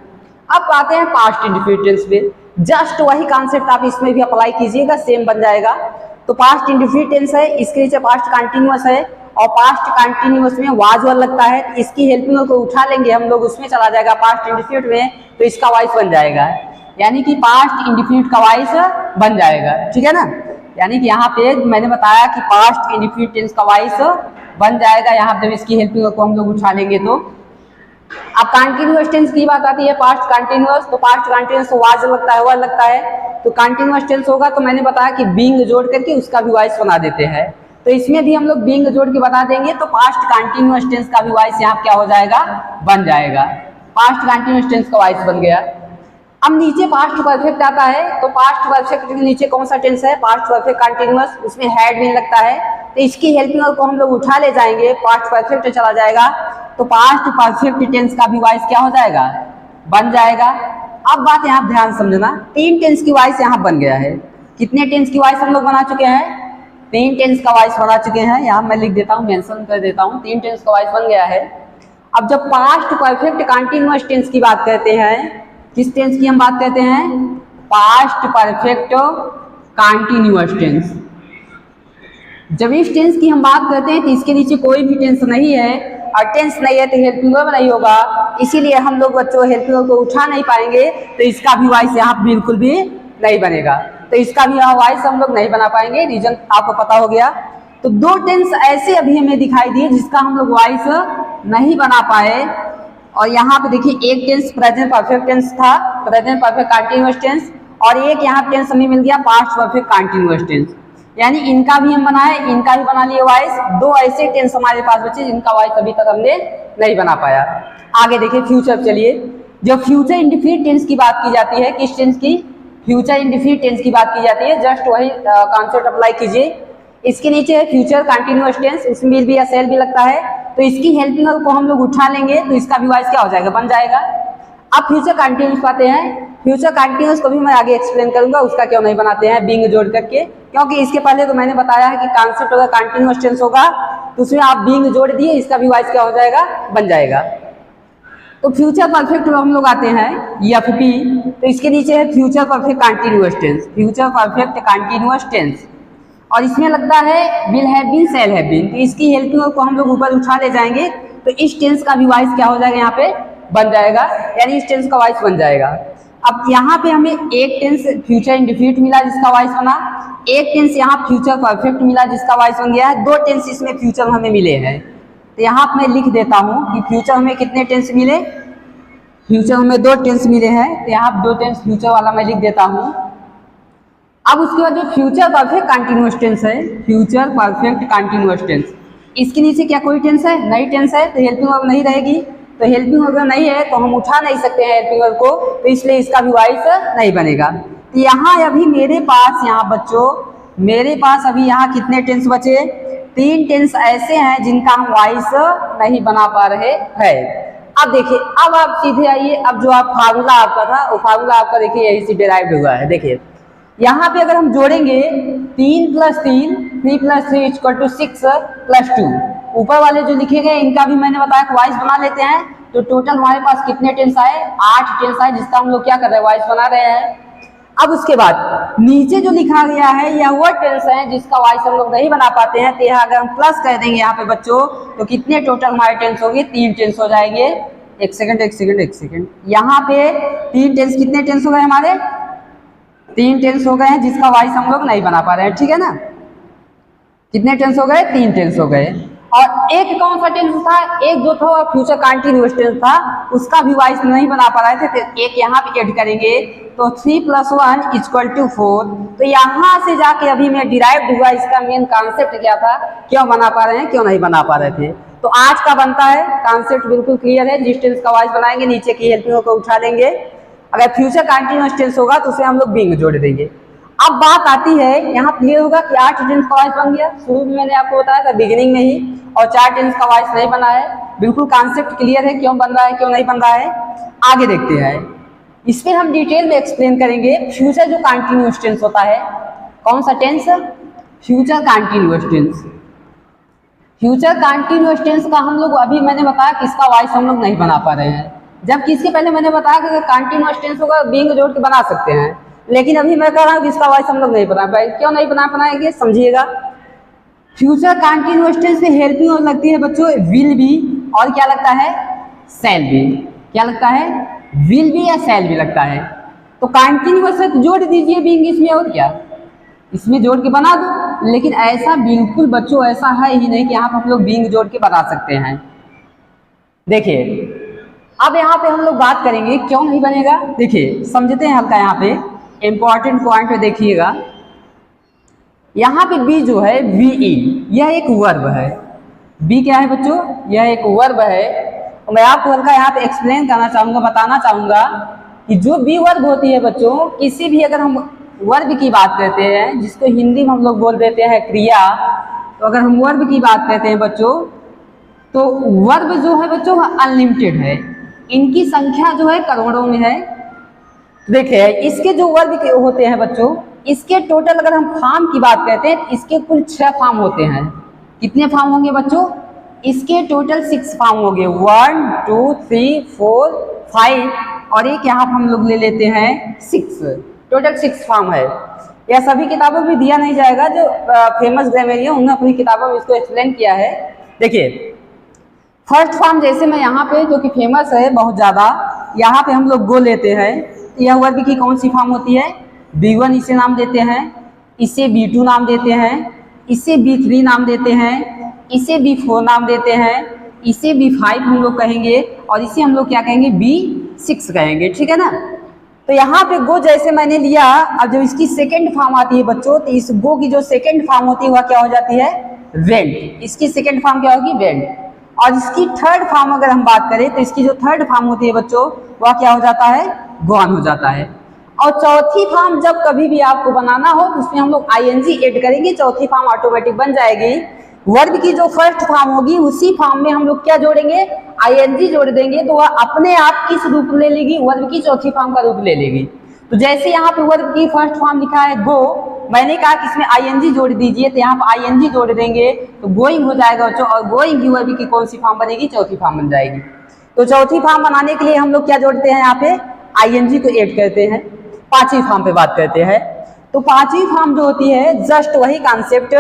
अब आते हैं पास्ट इंडेफिनिट टेंस पे। जस्ट वही कॉन्सेप्ट आप इसमें भी अप्लाई कीजिएगा, सेम बन जाएगा। तो पास्ट इंडेफिनिट टेंस है, इसके नीचे पास्ट कंटिन्यूअस है और पास्ट कंटिन्यूअस में वाज वर्ब लगता है, इसकी हेल्पिंग वर्ब को उठा लेंगे हम लोग, उसमें चला जाएगा पास्ट इंडेफिनिट में, तो इसका वॉइस बन जाएगा। यानी कि पास्ट इंडेफिनिट का वॉइस बन जाएगा। ठीक है ना। यानी कि यहाँ पे मैंने बताया कि पास्ट इंडेफिनिट टेंस का वॉइस बन जाएगा यहाँ पे, जब इसकी हेल्पिंग वर्ब को हम लोग उठा लेंगे तो। अब कंटिन्यूअस टेंस की बात आती है, पास्ट कंटिन्यूअस, तो पास्ट कंटिन्यूअस वाज लगता है, वर्ब लगता है, तो कंटिन्यूअस टेंस होगा तो मैंने बताया कि बीइंग जोड़ करके उसका भी वॉइस बना देते हैं, तो इसमें भी हम लोग बीइंग जोड़ के बता देंगे तो पास्ट कंटिन्यूअस टेंस का भी वॉइस यहाँ क्या हो जाएगा, बन जाएगा। पास्ट कंटिन्यूअस टेंस का वॉइस बन गया। अब नीचे पास्ट परफेक्ट आता है, तो पास्ट परफेक्ट के नीचे कौन सा टेंस है, पास्ट परफेक्ट कंटिन्यूअस, उसमें हैड बीन लगता है, तो इसकी हेल्पिंग वर्ब को हम लोग उठा ले जाएंगे, पास्ट परफेक्ट चला जाएगा, तो पास्ट परफेक्ट टेंस का भी वॉइस क्या हो जाएगा, बन जाएगा। अब बात यहाँ ध्यान समझना, तीन टेंस की वॉइस यहाँ बन गया है। कितने टेंस की वॉइस हम लोग बना चुके हैं, तीन टेंस का वॉइस बना चुके हैं। यहाँ मैं लिख देता हूँ, मेंशन कर देता हूँ, तीन टेंस का वॉइस बन गया है। अब जब पास्ट परफेक्ट कंटिन्यूअस टेंस की बात करते हैं, किस टेंस की हम बात करते हैं, पास्ट परफेक्ट कंटिन्यूअस टेंस। जब इस टेंस की हम बात करते हैं तो इसके नीचे कोई भी टेंस नहीं है, और टेंस नहीं है तो हेल्पिंग वर्ब नहीं होगा, इसीलिए हम लोग बच्चों हेल्पिंग वर्ब को उठा नहीं पाएंगे, तो इसका भी वॉइस यहाँ बिल्कुल भी नहीं बनेगा, तो इसका भी यहाँ वॉइस हम लोग नहीं बना पाएंगे। रीजन आपको पता हो गया। तो दो टेंस ऐसे अभी हमें दिखाई दिए जिसका हम लोग वॉइस नहीं बना पाए, और यहाँ पे देखिए एक टेंस प्रेजेंट परफेक्ट टेंस था, प्रेजेंट परफेक्ट कंटिन्यूअस टेंस, और एक यहाँ टेंस हमें मिल गया पास्ट परफेक्ट कंटिन्यूअस टेंस। यानी इनका भी हम बनाए, इनका भी बना लिए वॉइस। दो ऐसे टेंस हमारे पास बचे जिनका वॉइस अभी तक हमने नहीं बना पाया। आगे देखिए फ्यूचर। चलिए, जब फ्यूचर इंडेफिनिट टेंस की बात की जाती है, किस टेंस की, फ्यूचर इंडेफिनिट टेंस की बात की जाती है, जस्ट वही कॉन्सेप्ट अप्लाई कीजिए। इसके नीचे है फ्यूचर कंटिन्यूअस टेंस, उसमें भी या सेल भी लगता है, तो इसकी हेल्पिंग वर्ब को हम लोग उठा लेंगे तो इसका भी वॉइस क्या हो जाएगा, बन जाएगा। अब फ्यूचर कंटिन्यूअस पाते हैं। फ्यूचर कंटिन्यूअस को भी मैं आगे एक्सप्लेन करूंगा, उसका क्यों नहीं बनाते हैं बीइंग जोड़ करके, क्योंकि इसके पहले तो मैंने बताया है कि कॉन्सेप्ट अगर कंटिन्यूअस टेंस होगा तो उसमें आप बीइंग जोड़ दिए, इसका भी वॉइस क्या हो जाएगा, बन जाएगा। तो फ्यूचर परफेक्ट में हम लोग आते हैं एफपी, तो इसके नीचे है future perfect continuous tense, future perfect continuous tense, और इसमें लगता है will have been, shall have been, तो इसकी हेल्पिंग वर्ब को हम लोग ऊपर उठा ले जाएंगे तो इस टेंस का भी वॉइस क्या हो जाएगा, यहाँ पे बन जाएगा, यानी इस टेंस का वॉइस बन जाएगा। अब यहाँ पे हमें एक टेंस फ्यूचर इंडेफिनिट मिला जिसका वॉइस बना, एक टेंस यहाँ फ्यूचर परफेक्ट मिला जिसका वॉइस बन गया है, दो टेंस इसमें फ्यूचर हमें मिले हैं। तो यहाँ मैं लिख देता हूँ कि फ्यूचर हमें कितने टेंस मिले, फ्यूचर हमें दो टेंस मिले हैं, तो यहाँ दो टेंस फ्यूचर वाला मैं लिख देता हूँ। अब उसके बाद जो फ्यूचर परफेक्ट कंटिन्यूअस टेंस है, फ्यूचर परफेक्ट कंटिन्यूअस टेंस, इसके नीचे क्या कोई टेंस है, नई टेंस है, तो हेल्पिंग वर्ब नहीं रहेगी, तो हेल्पिंग वर्ब नहीं है तो हम उठा नहीं सकते हैं हेल्पिंग वर्ब को, तो इसलिए इसका भी वॉइस नहीं बनेगा। तो यहाँ अभी मेरे पास, यहाँ बच्चों मेरे पास अभी यहाँ कितने टेंस बचे, तीन टेंस ऐसे हैं जिनका हम वॉइस नहीं बना पा रहे हैं। अब देखिए, अब आप सीधे आइए, अब जो आप फार्मूला आपका था वो फार्मूला आपका देखिए यही से डिराइव्ड हुआ है। देखिए यहाँ पे अगर हम जोड़ेंगे 3 + 3, 3 + 3 = 6 + 2, ऊपर वाले जो लिखे गए इनका भी मैंने बताया कि वॉइस बना लेते हैं, तो टोटल हमारे पास कितने टेंस आए, 8 टेंस आए, जिसका हम लोग क्या कर रहे हैं, वॉइस बना रहे हैं। अब उसके बाद नीचे जो लिखा गया है यह वो टेंस है जिसका वॉइस हम लोग नहीं बना पाते हैं, तो यहाँ अगर हम प्लस कर देंगे यहाँ पे बच्चों, तो कितने टोटल हमारे टेंस होंगे, 3 टेंस हो जाएंगे। एक सेकंड, यहाँ पे 3 टेंस, कितने टेंस हो गए हमारे, 3 टेंस हो गए हैं जिसका वॉइस हम लोग नहीं बना पा रहे हैं, ठीक है ना। कितने टेंस हो गए, 3 टेंस हो गए। और एक कौन सा टेंस था, एक जो था फ्यूचर कंटीन्यूअस टेंस था, उसका भी वॉइस नहीं बना पा रहे थे, तो एक यहाँ पे ऐड करेंगे, तो 3 + 1 = 4। तो यहाँ से जाके अभी मैं डिराइव हुआ इसका मेन कॉन्सेप्ट क्या था, क्यों बना पा रहे हैं, क्यों नहीं बना पा रहे थे। तो आज का बनता है कॉन्सेप्ट बिल्कुल क्लियर है, जिस टेंस का वॉइस बनाएंगे नीचे की हेल्पिंग को उठा लेंगे, अगर फ्यूचर कंटीन्यूअस टेंस होगा तो उसमें हम लोग बीइंग जोड़ देंगे। अब बात आती है, यहाँ क्लियर होगा कि 8 टेंस का वॉइस बन गया, शुरू में मैंने आपको बताया था बिगिनिंग में ही, और 4 टेंस का वॉइस नहीं बना है। बिल्कुल कॉन्सेप्ट क्लियर है, क्यों बन रहा है, क्यों नहीं बन रहा है। आगे देखते हैं, इस पर हम डिटेल में एक्सप्लेन करेंगे। फ्यूचर जो कंटीन्यूअस टेंस होता है, कौन सा tense, future continuous tense. Future continuous tense का हम लोग अभी मैंने बताया कि इसका वॉइस हम लोग नहीं बना पा रहे हैं, जबकि इसके पहले मैंने बताया कि कंटीन्यूअस टेंस होगा बीइंग जोड़ के बना सकते हैं, लेकिन अभी मैं कह रहा हूँ कि इसका वॉइस हम लोग नहीं बना पाए। क्यों नहीं बना पाएंगे, समझिएगा। फ्यूचर कंटीन्यूअस टेंस में हेल्पिंग और लगती है बच्चों विल बी, और क्या लगता है, शैल बी। क्या लगता है, विल बी या शैल बी लगता है। तो कंटीन्यूअस है तो जोड़ दीजिए बीइंग इसमें, और क्या, इसमें जोड़ के बना दो। लेकिन ऐसा बिल्कुल बच्चों ऐसा है ही नहीं कि यहाँ पर हम लोग बीइंग जोड़ के बना सकते हैं। देखिए अब यहाँ पे हम लोग बात करेंगे क्यों नहीं बनेगा। देखिए समझते हैं हल्का, यहाँ पे इंपॉर्टेंट पॉइंट देखिएगा। यहाँ पे बी जो है वी, यह एक वर्ब है। बी क्या है बच्चों, यह एक वर्ब है। तो मैं आपको हल्का यहाँ पे एक्सप्लेन करना चाहूँगा, बताना चाहूँगा कि जो बी वर्ब होती है बच्चों, किसी भी अगर हम वर्ब की बात करते हैं, जिसको हिंदी में हम लोग बोल देते हैं क्रिया, तो अगर हम वर्ब की बात करते हैं बच्चों, तो वर्ब जो है बच्चों अनलिमिटेड है, इनकी संख्या जो है करोड़ों में है। देखिए इसके जो वर्ब के होते हैं बच्चों, इसके टोटल अगर हम फॉर्म की बात करते हैं, इसके कुल 6 फॉर्म होते हैं। कितने फॉर्म होंगे बच्चों, इसके टोटल 6 फॉर्म होंगे, 1 2 3 4 5, और एक यहाँ पर हम लोग ले लेते हैं 6, टोटल 6 फॉर्म है। यह सभी किताबों में दिया नहीं जाएगा, जो फेमस ग्रामरियन उन्होंने अपनी किताबों में इसको एक्सप्लेन किया है। देखिए फर्स्ट फॉर्म जैसे मैं यहाँ पे जो कि फेमस है बहुत ज़्यादा, यहाँ पे हम लोग गो लेते हैं, यह वर्ब की कौन सी फॉर्म होती है, B1 इसे नाम देते हैं, इसे B2 नाम देते हैं, इसे B3 नाम देते हैं, इसे B4 नाम देते हैं, इसे B5 हम लोग कहेंगे, और इसे हम लोग क्या कहेंगे, B6 कहेंगे, ठीक है ना। तो यहाँ पे गो जैसे मैंने लिया, अब जब इसकी सेकेंड फॉर्म आती है बच्चों, तो इस गो की जो सेकेंड फॉर्म होती है वह क्या हो जाती है, वेंट। इसकी सेकेंड फॉर्म क्या होगी, वेंट। और इसकी थर्ड फॉर्म अगर हम बात करें, तो इसकी जो थर्ड फॉर्म होती है बच्चों, वह क्या हो जाता है, गॉन हो जाता है। और चौथी फॉर्म जब कभी भी आपको बनाना हो तो उसमें हम लोग ING ऐड करेंगे, चौथी फॉर्म ऑटोमेटिक बन जाएगी। वर्ब की जो फर्स्ट फॉर्म होगी उसी फॉर्म में हम लोग क्या जोड़ेंगे, ING जोड़ देंगे, तो वह अपने आप किस रूप ले लेगी, वर्ब की चौथी फॉर्म का रूप ले लेगी। तो जैसे यहाँ पे वर्ब की फर्स्ट फॉर्म लिखा है गो, मैंने कहा कि इसमें ING जोड़ दीजिए, तो यहाँ पर ING जोड़ देंगे तो गोइंग हो जाएगा बच्चों, और गोइंग की वर्ब की कौन सी फॉर्म बनेगी, चौथी फॉर्म बन जाएगी। तो चौथी फॉर्म बनाने के लिए हम लोग क्या जोड़ते हैं, यहाँ पे ING को ऐड करते हैं। पांचवी फॉर्म पे बात करते हैं, तो पांचवी फॉर्म जो होती है जस्ट वही कॉन्सेप्ट,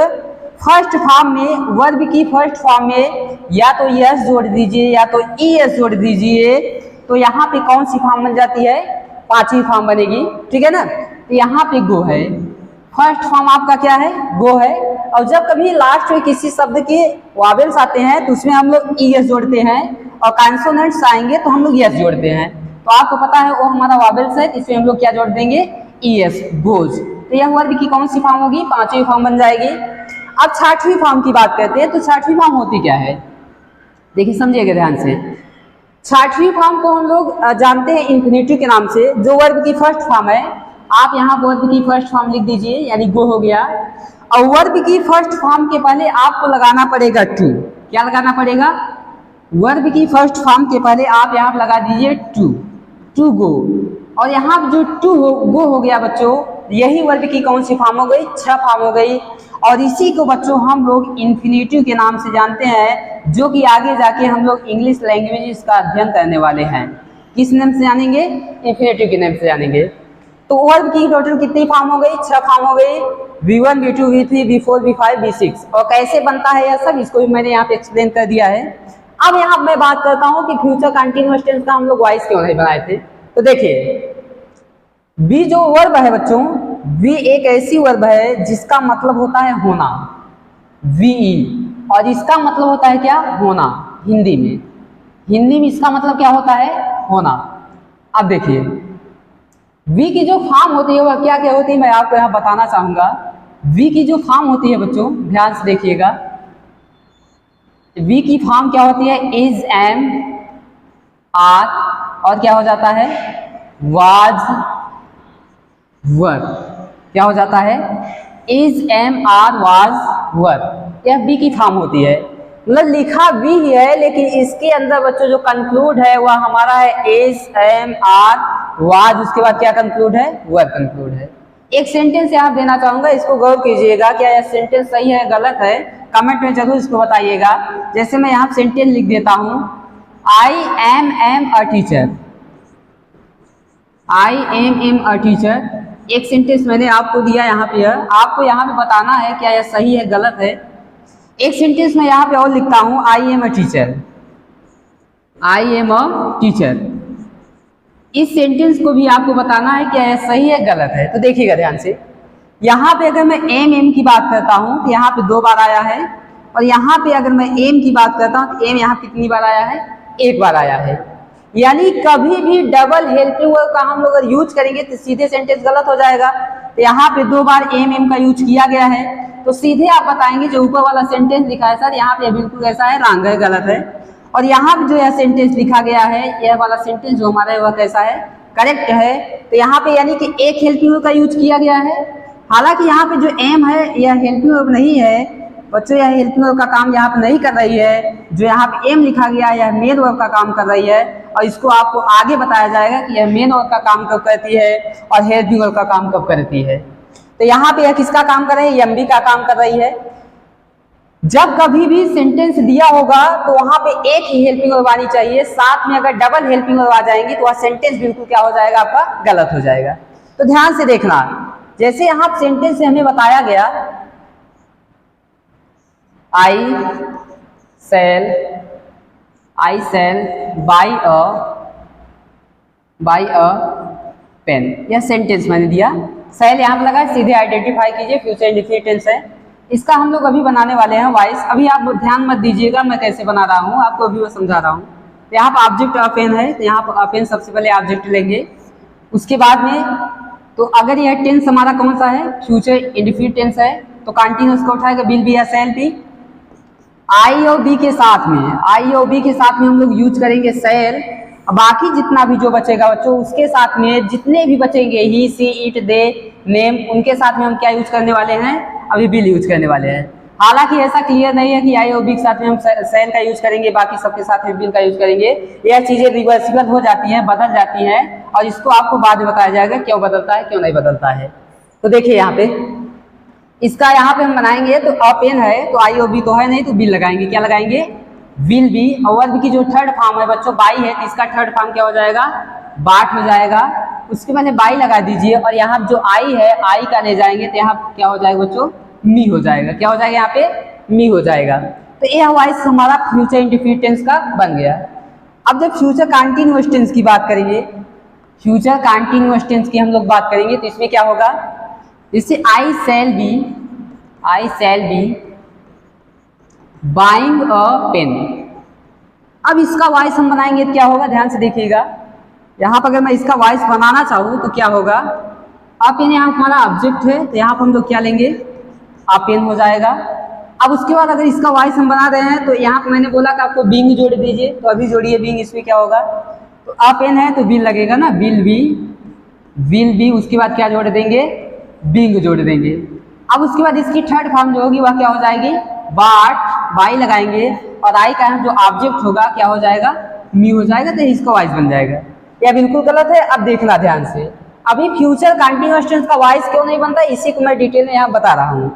फर्स्ट फॉर्म में वर्ब की फर्स्ट फॉर्म में या तो यस जोड़ दीजिए या तो ES जोड़ दीजिए, तो यहाँ पे कौन सी फॉर्म बन जाती है, पांचवी फॉर्म बनेगी, ठीक है ना। तो यहाँ पे गो है, फर्स्ट फॉर्म आपका क्या है, गो है। और जब कभी लास्ट में किसी शब्द के वावेल्स आते हैं तो उसमें हम लोग ES जोड़ते हैं, और कॉन्सोनेंट्स आएंगे तो हम लोग यस जोड़ते हैं। तो आपको पता है वो हमारा वावेल्स है, इसमें हम लोग क्या जोड़ देंगे, ES, गोज। तो यह वर्ब की कौन सी फॉर्म होगी, पांचवी फॉर्म बन जाएगी। अब छठवीं फॉर्म की बात करते हैं, तो छठवीं फॉर्म होती क्या है, देखिए समझिएगा ध्यान से। छठवीं फॉर्म को हम लोग जानते हैं इंफिनिटिव के नाम से, जो वर्ब की फर्स्ट फॉर्म है। आप यहाँ वर्ब की फर्स्ट फॉर्म लिख दीजिए, यानी गो हो गया। और वर्ब की फर्स्ट फॉर्म के पहले आपको लगाना पड़ेगा टू। क्या लगाना पड़ेगा, वर्ब की फर्स्ट फॉर्म के पहले आप यहाँ लगा दीजिए टू गो। और यहाँ जो गो हो गया बच्चों, यही वर्ब की कौन सी फॉर्म हो गई, 6 फॉर्म हो गई। और इसी को बच्चों हम लोग इंफिनिटिव के नाम से जानते हैं, जो कि आगे जाके हम लोग इंग्लिश लैंग्वेज का अध्ययन करने वाले हैं। किस नेम से जानेंगे? इंफिनिटिव के नेम से जानेंगे। तो वर्ब की टोटल कितनी फॉर्म हो गई? 6 फॉर्म हो गई, V1, V2, V3, V4, V5, V6। और कैसे बनता है यह सब, इसको भी मैंने यहाँ पे एक्सप्लेन कर दिया है। अब यहाँ मैं बात करता हूँ कि फ्यूचर कंटीन्यूअस टेंस का हम लोग वॉइस क्यों नहीं बनाए थे। तो देखिए, बी जो वर्ब है बच्चों, वी एक ऐसी वर्ब है जिसका मतलब होता है होना, वी, और इसका मतलब होता है क्या? होना। हिंदी में इसका मतलब क्या होता है? होना। अब देखिए, वी की जो फॉर्म होती है वह क्या क्या होती है, मैं आपको यहाँ बताना चाहूंगा। वी की जो फॉर्म होती है बच्चों, ध्यान से देखिएगा, वी की फॉर्म क्या होती है? इज, एम, आर, और क्या हो जाता है? वाज, वर। क्या हो जाता है? इज, एम, आर, वाज, वर। यह बी की फॉर्म होती है। मतलब लिखा भी ही है, लेकिन इसके अंदर बच्चों जो कंक्लूड है वह हमारा है इज, एम, आर, वाज, उसके बाद क्या कंक्लूड है? वर कंक्लूड है। एक सेंटेंस यहाँ देना चाहूंगा, इसको गौर कीजिएगा, क्या यह सेंटेंस सही है गलत है, कमेंट में जरूर इसको बताइएगा। जैसे मैं यहाँ सेंटेंस लिख देता हूँ, I am a teacher, I am a teacher. एक सेंटेंस मैंने आपको दिया यहाँ पे, आपको यहाँ पे बताना है क्या यह सही है गलत है। एक सेंटेंस में यहाँ पे और लिखता हूँ, I am a teacher, I am a teacher. इस सेंटेंस को भी आपको बताना है क्या यह सही है गलत है। तो देखिएगा ध्यान से, यहाँ पे अगर मैं एम की बात करता हूँ तो यहाँ पे 2 बार आया है, और यहाँ पे अगर मैं एम की बात करता हूँ तो एम यहाँ कितनी बार आया है? 1 बार आया है। यानी कभी भी डबल हेल्पिंग वर्ब का हम लोग अगर यूज करेंगे तो सीधे सेंटेंस गलत हो जाएगा। तो यहाँ पे 2 बार एम का यूज किया गया है, तो सीधे आप बताएंगे जो ऊपर वाला सेंटेंस लिखा है सर यहाँ पे बिल्कुल ऐसा है, रॉन्ग है, गलत है। और यहाँ पे जो यह सेंटेंस लिखा गया है, यह वाला सेंटेंस जो हमारा है वह कैसा है? करेक्ट है। तो यहाँ पे यानी कि एक हेल्पिंग वर्ब का यूज किया गया है। हालांकि यहाँ पे जो एम है यह हेल्पिंग वर्ब नहीं है बच्चों, यह हेल्पिंग वर्ब का काम यहाँ पे नहीं कर रही है। जो यहाँ पे एम लिखा गया है यह मेन वर्ब का काम कर रही है, और इसको आपको आगे बताया जाएगा कि यह मेन वर्ब का काम कब करती है और हेल्पिंग वर्ब का काम कब करती है। तो यहाँ पे यह किसका काम कर रही है? एम बी का काम कर रही है। जब कभी भी सेंटेंस दिया होगा तो वहां पे एक ही हेल्पिंग वर्ब आनी चाहिए, साथ में अगर डबल हेल्पिंग वर्ब आ जाएंगी तो वह सेंटेंस बिल्कुल क्या हो जाएगा? आपका गलत हो जाएगा। तो ध्यान से देखना, जैसे यहाँ सेंटेंस से हमें बताया गया, आई सेल बाई अ पेन, यह सेंटेंस मैंने दिया। सेल यहाँ पे लगा, सीधे आइडेंटिफाई कीजिए, फ्यूचर इंडेफिनिट टेंस है। इसका हम लोग अभी बनाने वाले हैं वॉइस। अभी आप ध्यान मत दीजिएगा मैं कैसे बना रहा हूँ, आपको अभी वो समझा रहा हूँ। तो यहाँ पर ऑब्जेक्ट अ पेन है, तो यहाँ पर अ पेन सबसे पहले ऑब्जेक्ट लेंगे। उसके बाद में तो अगर यह टेंस हमारा कौन सा है? फ्यूचर इंडेफिनिट टेंस है, तो कंटिन्यूअस का उठाएगा विल बी या शैल बी। आई और बी के साथ में हम लोग यूज करेंगे शैल। बाकी जितना भी जो बचेगा बच्चों, उसके साथ में जितने भी बचेंगे ही, सी, इट, दे, नेम, उनके साथ में हम क्या यूज करने वाले हैं? अभी विल यूज करने वाले हैं। हालांकि ऐसा क्लियर नहीं है कि आई और बी के साथ में हम शैल का यूज करेंगे, बाकी सबके साथ में विल का यूज करेंगे। यह चीजें रिवर्सिबल हो जाती हैं, बदल जाती हैं, और इसको आपको बाद में बताया जाएगा क्यों बदलता है क्यों नहीं बदलता है। तो देखिए यहाँ पे इसका यहाँ पे हम बनाएंगे, तो अ पेन है तो आई और बी तो है नहीं, तो विल लगाएंगे। क्या लगाएंगे? Will be. और वर्ब की जो थर्ड फॉर्म है बच्चों बाई है, तो इसका थर्ड फॉर्म क्या हो जाएगा? बाट हो जाएगा। उसके पहले बाई लगा दीजिए, और यहाँ जो आई है आई का ले जाएंगे, तो यहाँ क्या हो जाएगा बच्चों? मी हो जाएगा। क्या हो जाएगा? यहाँ पे मी हो जाएगा। तो यह वॉइस हमारा फ्यूचर इंडेफिनिट टेंस का बन गया। अब जब फ्यूचर कंटीन्यूअस टेंस की बात करेंगे, फ्यूचर कंटीन्यूअस टेंस की हम लोग बात करेंगे, तो इसमें क्या होगा? जैसे I shall be buying a pen. अब इसका वॉइस हम बनाएंगे तो क्या होगा? ध्यान से देखिएगा, यहाँ पर अगर मैं इसका वॉइस बनाना चाहूँ तो क्या होगा? अ पेन यहाँ हमारा ऑब्जेक्ट है, तो यहाँ पर हम लोग क्या लेंगे? अ पेन हो जाएगा। अब उसके बाद अगर इसका वॉइस हम बना रहे हैं, तो यहाँ पर मैंने बोला कि आपको बींग जोड़ दीजिए, तो अभी जोड़िए बींग। इसमें क्या होगा? तो अ पेन है तो विल लगेगा ना, विल बी। उसके बाद क्या जोड़ देंगे? बींग जोड़ देंगे। अब उसके बाद इसकी थर्ड फॉर्म जो होगी वह क्या हो जाएगी? बाट, बाई लगाएंगे, और आई का जो ऑब्जेक्ट होगा क्या हो जाएगा? मी हो जाएगा। तो इसका वॉइस बन जाएगा। यह बिल्कुल गलत है। अब देखना ध्यान से, अभी फ्यूचर कंटीन्यूअस टेंस का वॉइस क्यों नहीं बनता, इसी को मैं डिटेल में यहाँ बता रहा हूँ।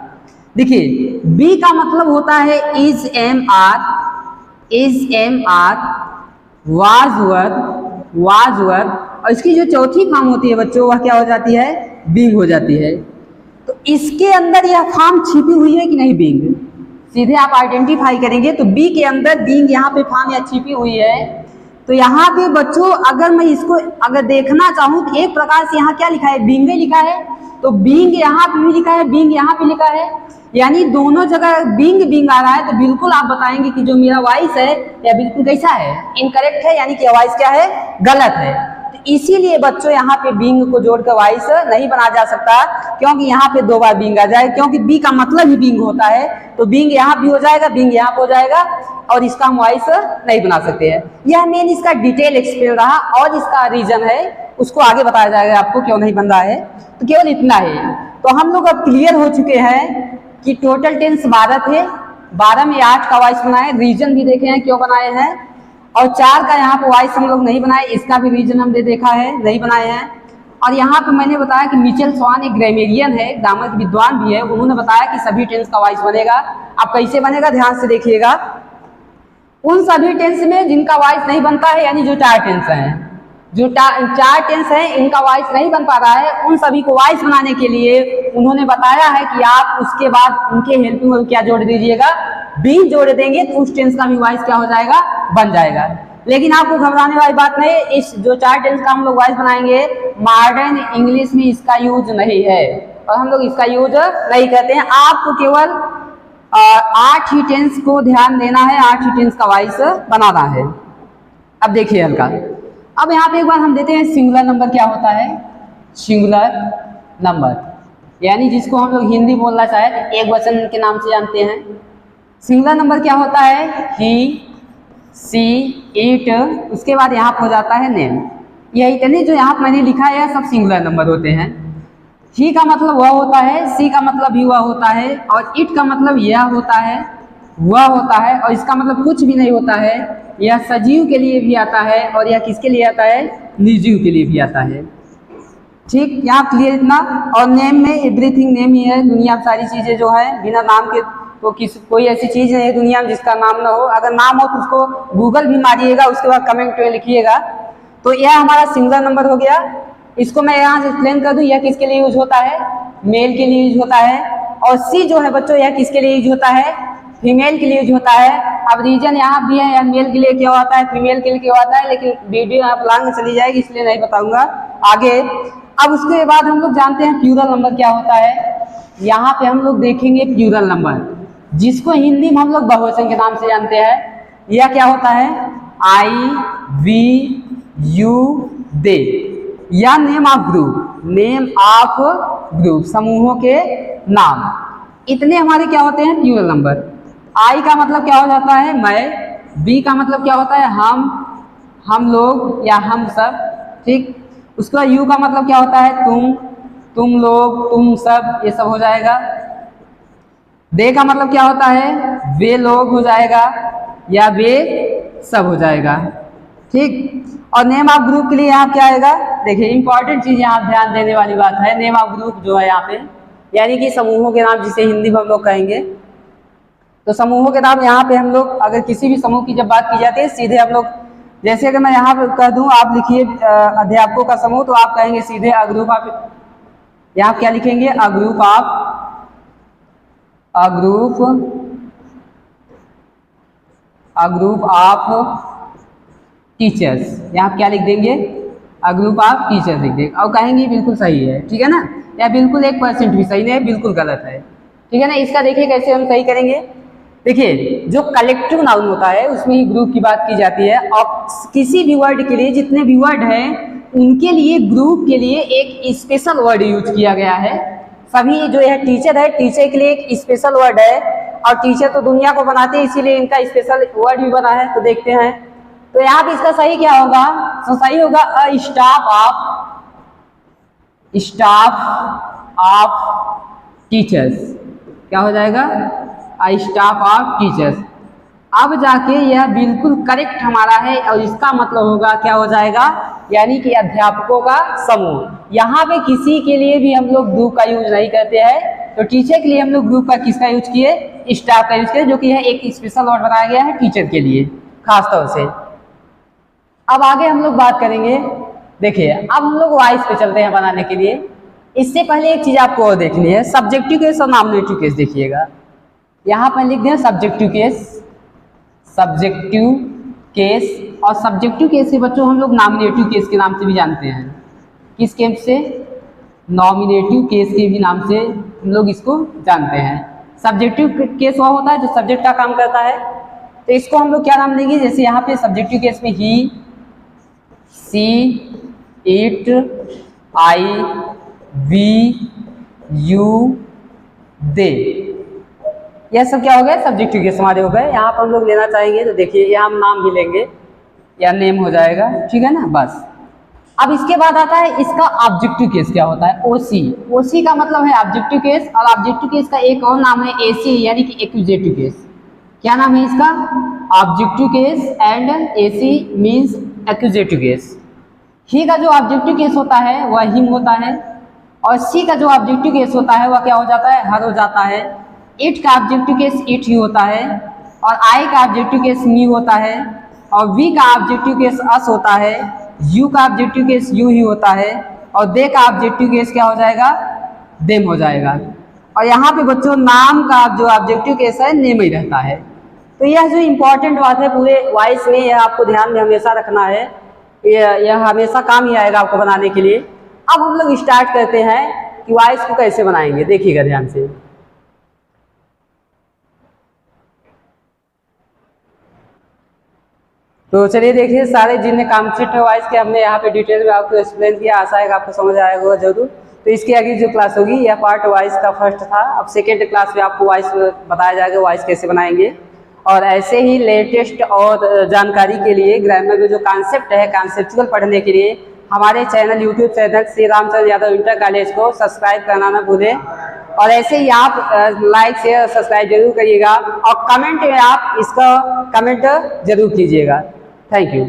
देखिए, बी का मतलब होता है is, am, are, SMR, was were, और इसकी जो चौथी फॉर्म होती है बच्चों वह क्या हो जाती है, बीइंग हो जाती है। तो इसके अंदर यह फॉर्म छिपी हुई है कि नहीं बीइंग, सीधे आप आइडेंटिफाई करेंगे तो बी के अंदर बीइंग यहाँ पे फॉर्म या छिपी हुई है। तो यहाँ पे बच्चों अगर मैं इसको अगर देखना चाहूँ तो एक प्रकार से यहाँ क्या लिखा है, बीइंग ही लिखा है, तो बीइंग यहाँ पे भी लिखा है, बीइंग यहाँ पे लिखा है, यानी दोनों जगह बीइंग आ रहा है। तो बिल्कुल आप बताएंगे कि जो मेरा वॉइस है यह बिल्कुल कैसा है, इनकरेक्ट है, यानी कि वॉइस क्या है, गलत है। तो इसीलिए बच्चों यहाँ पे बीइंग को जोड़कर वॉइस नहीं बना जा सकता, क्योंकि यहाँ पे दो बार बीइंग आ जाएगा, क्योंकि बी का मतलब ही बीइंग होता है। तो बीइंग यहाँ भी हो जाएगा, बीइंग यहाँ पे हो जाएगा, और इसका हम वॉइस नहीं बना सकते हैं। यह मेन इसका डिटेल एक्सप्लेन रहा, और इसका रीजन है उसको आगे बताया जाएगा आपको क्यों नहीं बन रहा है। तो केवल इतना है। तो हम लोग अब क्लियर हो चुके हैं कि टोटल टेंस 12 थे, 12 में 8 का वॉइस बनाए, रीजन भी देखे हैं क्यों बनाए हैं, और 4 का यहाँ पे वॉइस हम लोग नहीं बनाए, इसका भी रीजन हमने देखा है, नहीं बनाए हैं। और यहाँ पे मैंने बताया कि मिचेल स्वान एक ग्रामेरियन है, ग्रामर के विद्वान भी है, उन्होंने बताया कि सभी टेंस का वॉइस बनेगा। अब कैसे बनेगा ध्यान से देखिएगा। उन सभी टेंस में जिनका वॉइस नहीं बनता है, यानी जो 4 टेंस हैं, जो 4 टेंस हैं इनका वॉइस नहीं बन पा रहा है, उन सभी को वॉइस बनाने के लिए उन्होंने बताया है कि आप उसके बाद उनके हेल्पिंग में क्या जोड़ दीजिएगा, बी जोड़ देंगे, तो उस टेंस का भी वॉइस क्या हो जाएगा, बन जाएगा। लेकिन आपको घबराने वाली बात नहीं, इस जो 4 टेंस का हम लोग वॉइस बनाएंगे, मॉडर्न इंग्लिश में इसका यूज नहीं है, और हम लोग इसका यूज नहीं करते हैं। आपको केवल 8 ही टेंस को ध्यान देना है, 8 ही टेंस का वॉइस बनाना है। अब देखिए हल्का, अब यहाँ पे एक बार हम देते हैं सिंगुलर नंबर क्या होता है, सिंगुलर नंबर, यानी जिसको हम लोग हिंदी बोलना चाहे तो एक वचन के नाम से जानते हैं। सिंगुलर नंबर क्या होता है, ही, सी, इट, उसके बाद यहाँ पर हो जाता है नेम। यह इतने जो यहाँ पर मैंने लिखा है सब सिंगुलर नंबर होते हैं। ही का मतलब वह होता है, सी का मतलब भी वह होता है, और इट का मतलब यह होता है, वह होता है, और इसका मतलब कुछ भी नहीं होता है। यह सजीव के लिए भी आता है, और यह किसके लिए आता है, निर्जीव के लिए भी आता है। ठीक, यहाँ क्लियर इतना। और नेम में एवरीथिंग नेम ही है, दुनिया में सारी चीज़ें जो है बिना नाम के तो कोई ऐसी चीज़ नहीं है दुनिया में जिसका नाम ना हो। अगर नाम हो तो उसको गूगल भी मारिएगा, उसके बाद कमेंट में लिखिएगा। तो यह हमारा सिंगुलर नंबर हो गया। इसको मैं यहाँ से एक्सप्लेन कर दूँ, यह किसके लिए यूज होता है, मेल के लिए यूज होता है। और सी जो है बच्चों यह किसके लिए यूज होता है, फीमेल के लिए यूज होता है। अब रीजन यहाँ भी है, यह मेल के लिए क्या होता है, फीमेल के लिए क्या होता है, लेकिन वीडियो आप लॉन्ग चली जाएगी इसलिए नहीं बताऊंगा आगे। अब उसके बाद हम लोग जानते हैं प्लूरल नंबर क्या होता है। यहाँ पे हम लोग देखेंगे प्लूरल नंबर, जिसको हिंदी में हम लोग बहुवचन के नाम से जानते हैं। यह क्या होता है, आई, वी, यू, दे, या name of group, name of group, समूहों के नाम, इतने हमारे क्या होते हैं प्लूरल नंबर। आई का मतलब क्या हो जाता है, मैं, बी का मतलब क्या होता है, हम लोग या हम सब। ठीक, उसके बाद यू का मतलब क्या होता है, तुम लोग, तुम सब, ये सब हो जाएगा। दे का मतलब क्या होता है, वे लोग हो जाएगा, या वे सब हो जाएगा। ठीक, और नेम ऑफ ग्रुप के लिए यहाँ क्या आएगा, देखिए इंपॉर्टेंट चीज यहाँ ध्यान देने वाली बात है। नेम ऑफ ग्रुप जो है यहाँ पे, यानी कि समूहों के नाम, जिसे हिंदी में हम लोग कहेंगे। तो समूहों के नाम यहाँ पे हम लोग अगर किसी भी समूह की जब बात की जाती है, सीधे हम लोग, जैसे अगर मैं यहाँ पे कह दूँ आप लिखिए अध्यापकों का समूह, तो आप कहेंगे सीधे अ ग्रुप ऑफ, यहाँ क्या लिखेंगे, अ ग्रुप ऑफ टीचर्स। यहाँ क्या लिख देंगे, अ ग्रुप ऑफ टीचर्स लिख देंगे, और कहेंगे बिल्कुल सही है। ठीक है ना, या बिल्कुल 1% भी सही नहीं है, बिल्कुल गलत है। ठीक है ना, इसका देखिए कैसे हम सही करेंगे। देखिए जो कलेक्टिव नाउन होता है उसमें ही ग्रुप की बात की जाती है, और किसी भी वर्ड के लिए, जितने भी वर्ड हैं उनके लिए ग्रुप के लिए एक स्पेशल वर्ड यूज किया गया है। सभी जो है टीचर है, टीचर के लिए एक स्पेशल वर्ड है, और टीचर तो दुनिया को बनाते हैं इसीलिए इनका स्पेशल वर्ड भी बना है। तो देखते हैं, तो यहाँ पे इसका सही क्या होगा, तो सही होगा अ स्टाफ ऑफ टीचर्स। क्या हो जाएगा, अ स्टाफ ऑफ टीचर्स। अब जाके यह बिल्कुल करेक्ट हमारा है, और इसका मतलब होगा क्या हो जाएगा, यानी कि अध्यापकों का समूह। यहाँ पे किसी के लिए भी हम लोग ग्रुप का यूज नहीं करते हैं, तो टीचर के लिए हम लोग ग्रुप का किसका यूज किए, स्टाफ का यूज किए, जो कि है एक स्पेशल वर्ड बनाया गया है टीचर के लिए। खास तौर से। अब आगे हम लोग बात करेंगे, देखिए अब हम लोग वॉइस पे चलते हैं बनाने के लिए। इससे पहले एक चीज आपको और देखनी है, सब्जेक्टिव केस और नॉमिनेटिव केस। देखिएगा यहाँ पर लिख दें सब्जेक्टिव केस, सब्जेक्टिव केस, और सब्जेक्टिव केस से बच्चों हम लोग नॉमिनेटिव केस के नाम से भी जानते हैं। किस केस से? नॉमिनेटिव केस के भी नाम से हम लोग इसको जानते हैं। सब्जेक्टिव केस वह होता है जो सब्जेक्ट का काम करता है, तो इसको हम लोग क्या नाम देंगे? जैसे यहाँ पे सब्जेक्टिव केस में ही, सी, इट, आई, वी, यू, दे, यह सब क्या हो गए? सब्जेक्टिव केस हमारे हो गए। यहाँ पर हम लोग लेना चाहेंगे तो देखिए यहाँ हम नाम भी लेंगे या नेम हो जाएगा, ठीक है ना, बस। अब इसके बाद आता है इसका ऑब्जेक्टिव केस क्या होता है? ओसी। ओसी का मतलब है ऑब्जेक्टिव केस, और ऑब्जेक्टिव केस का एक और नाम है एसी, यानी कि एक्यूजेटिव केस। क्या नाम है इसका? Objective case and AC means accusative case. ही का जो ऑब्जेक्टिव केस होता है वह हिम होता है, और सी का जो ऑब्जेक्टिव केस होता है वह क्या हो जाता है? हर हो जाता है। इट का ऑब्जेक्टिव केस इट ही होता है, और आई का ऑब्जेक्टिव केस मी होता है, और वी का ऑब्जेक्टिव केस अस होता है, यू का ऑब्जेक्टिव केस यू ही होता है, और दे का ऑब्जेक्टिव केस क्या हो जाएगा? देम हो जाएगा। और यहाँ पे बच्चों नाम का जो ऑब्जेक्टिव केस है नेम ही रहता है। तो यह जो इम्पोर्टेंट बात है पूरे वॉइस में, यह आपको ध्यान में हमेशा रखना है, यह हमेशा काम ही आएगा आपको बनाने के लिए। अब हम लोग स्टार्ट करते हैं कि वॉइस को कैसे बनाएंगे, देखिएगा ध्यान से। तो चलिए देखिए, सारे जितने कॉन्सेप्ट है वॉइस के हमने यहाँ पे डिटेल में आपको एक्सप्लेन किया। आशा है कि आपको समझ आएगा जरूर। तो इसके आगे जो क्लास होगी यह पार्ट वॉइस का फर्स्ट था। अब सेकेंड क्लास में आपको वॉइस बताया जाएगा वॉइस कैसे बनाएंगे। और ऐसे ही लेटेस्ट और जानकारी के लिए ग्रामर में जो कॉन्सेप्ट है, कॉन्सेप्चुअल पढ़ने के लिए हमारे channel YouTube channel Shri Ramchandra Yadav inter college को सब्सक्राइब करना ना भूलें। और ऐसे ही आप लाइक शेयर सब्सक्राइब जरूर करिएगा, और कमेंट में आप इसका कमेंट जरूर कीजिएगा। Thank you.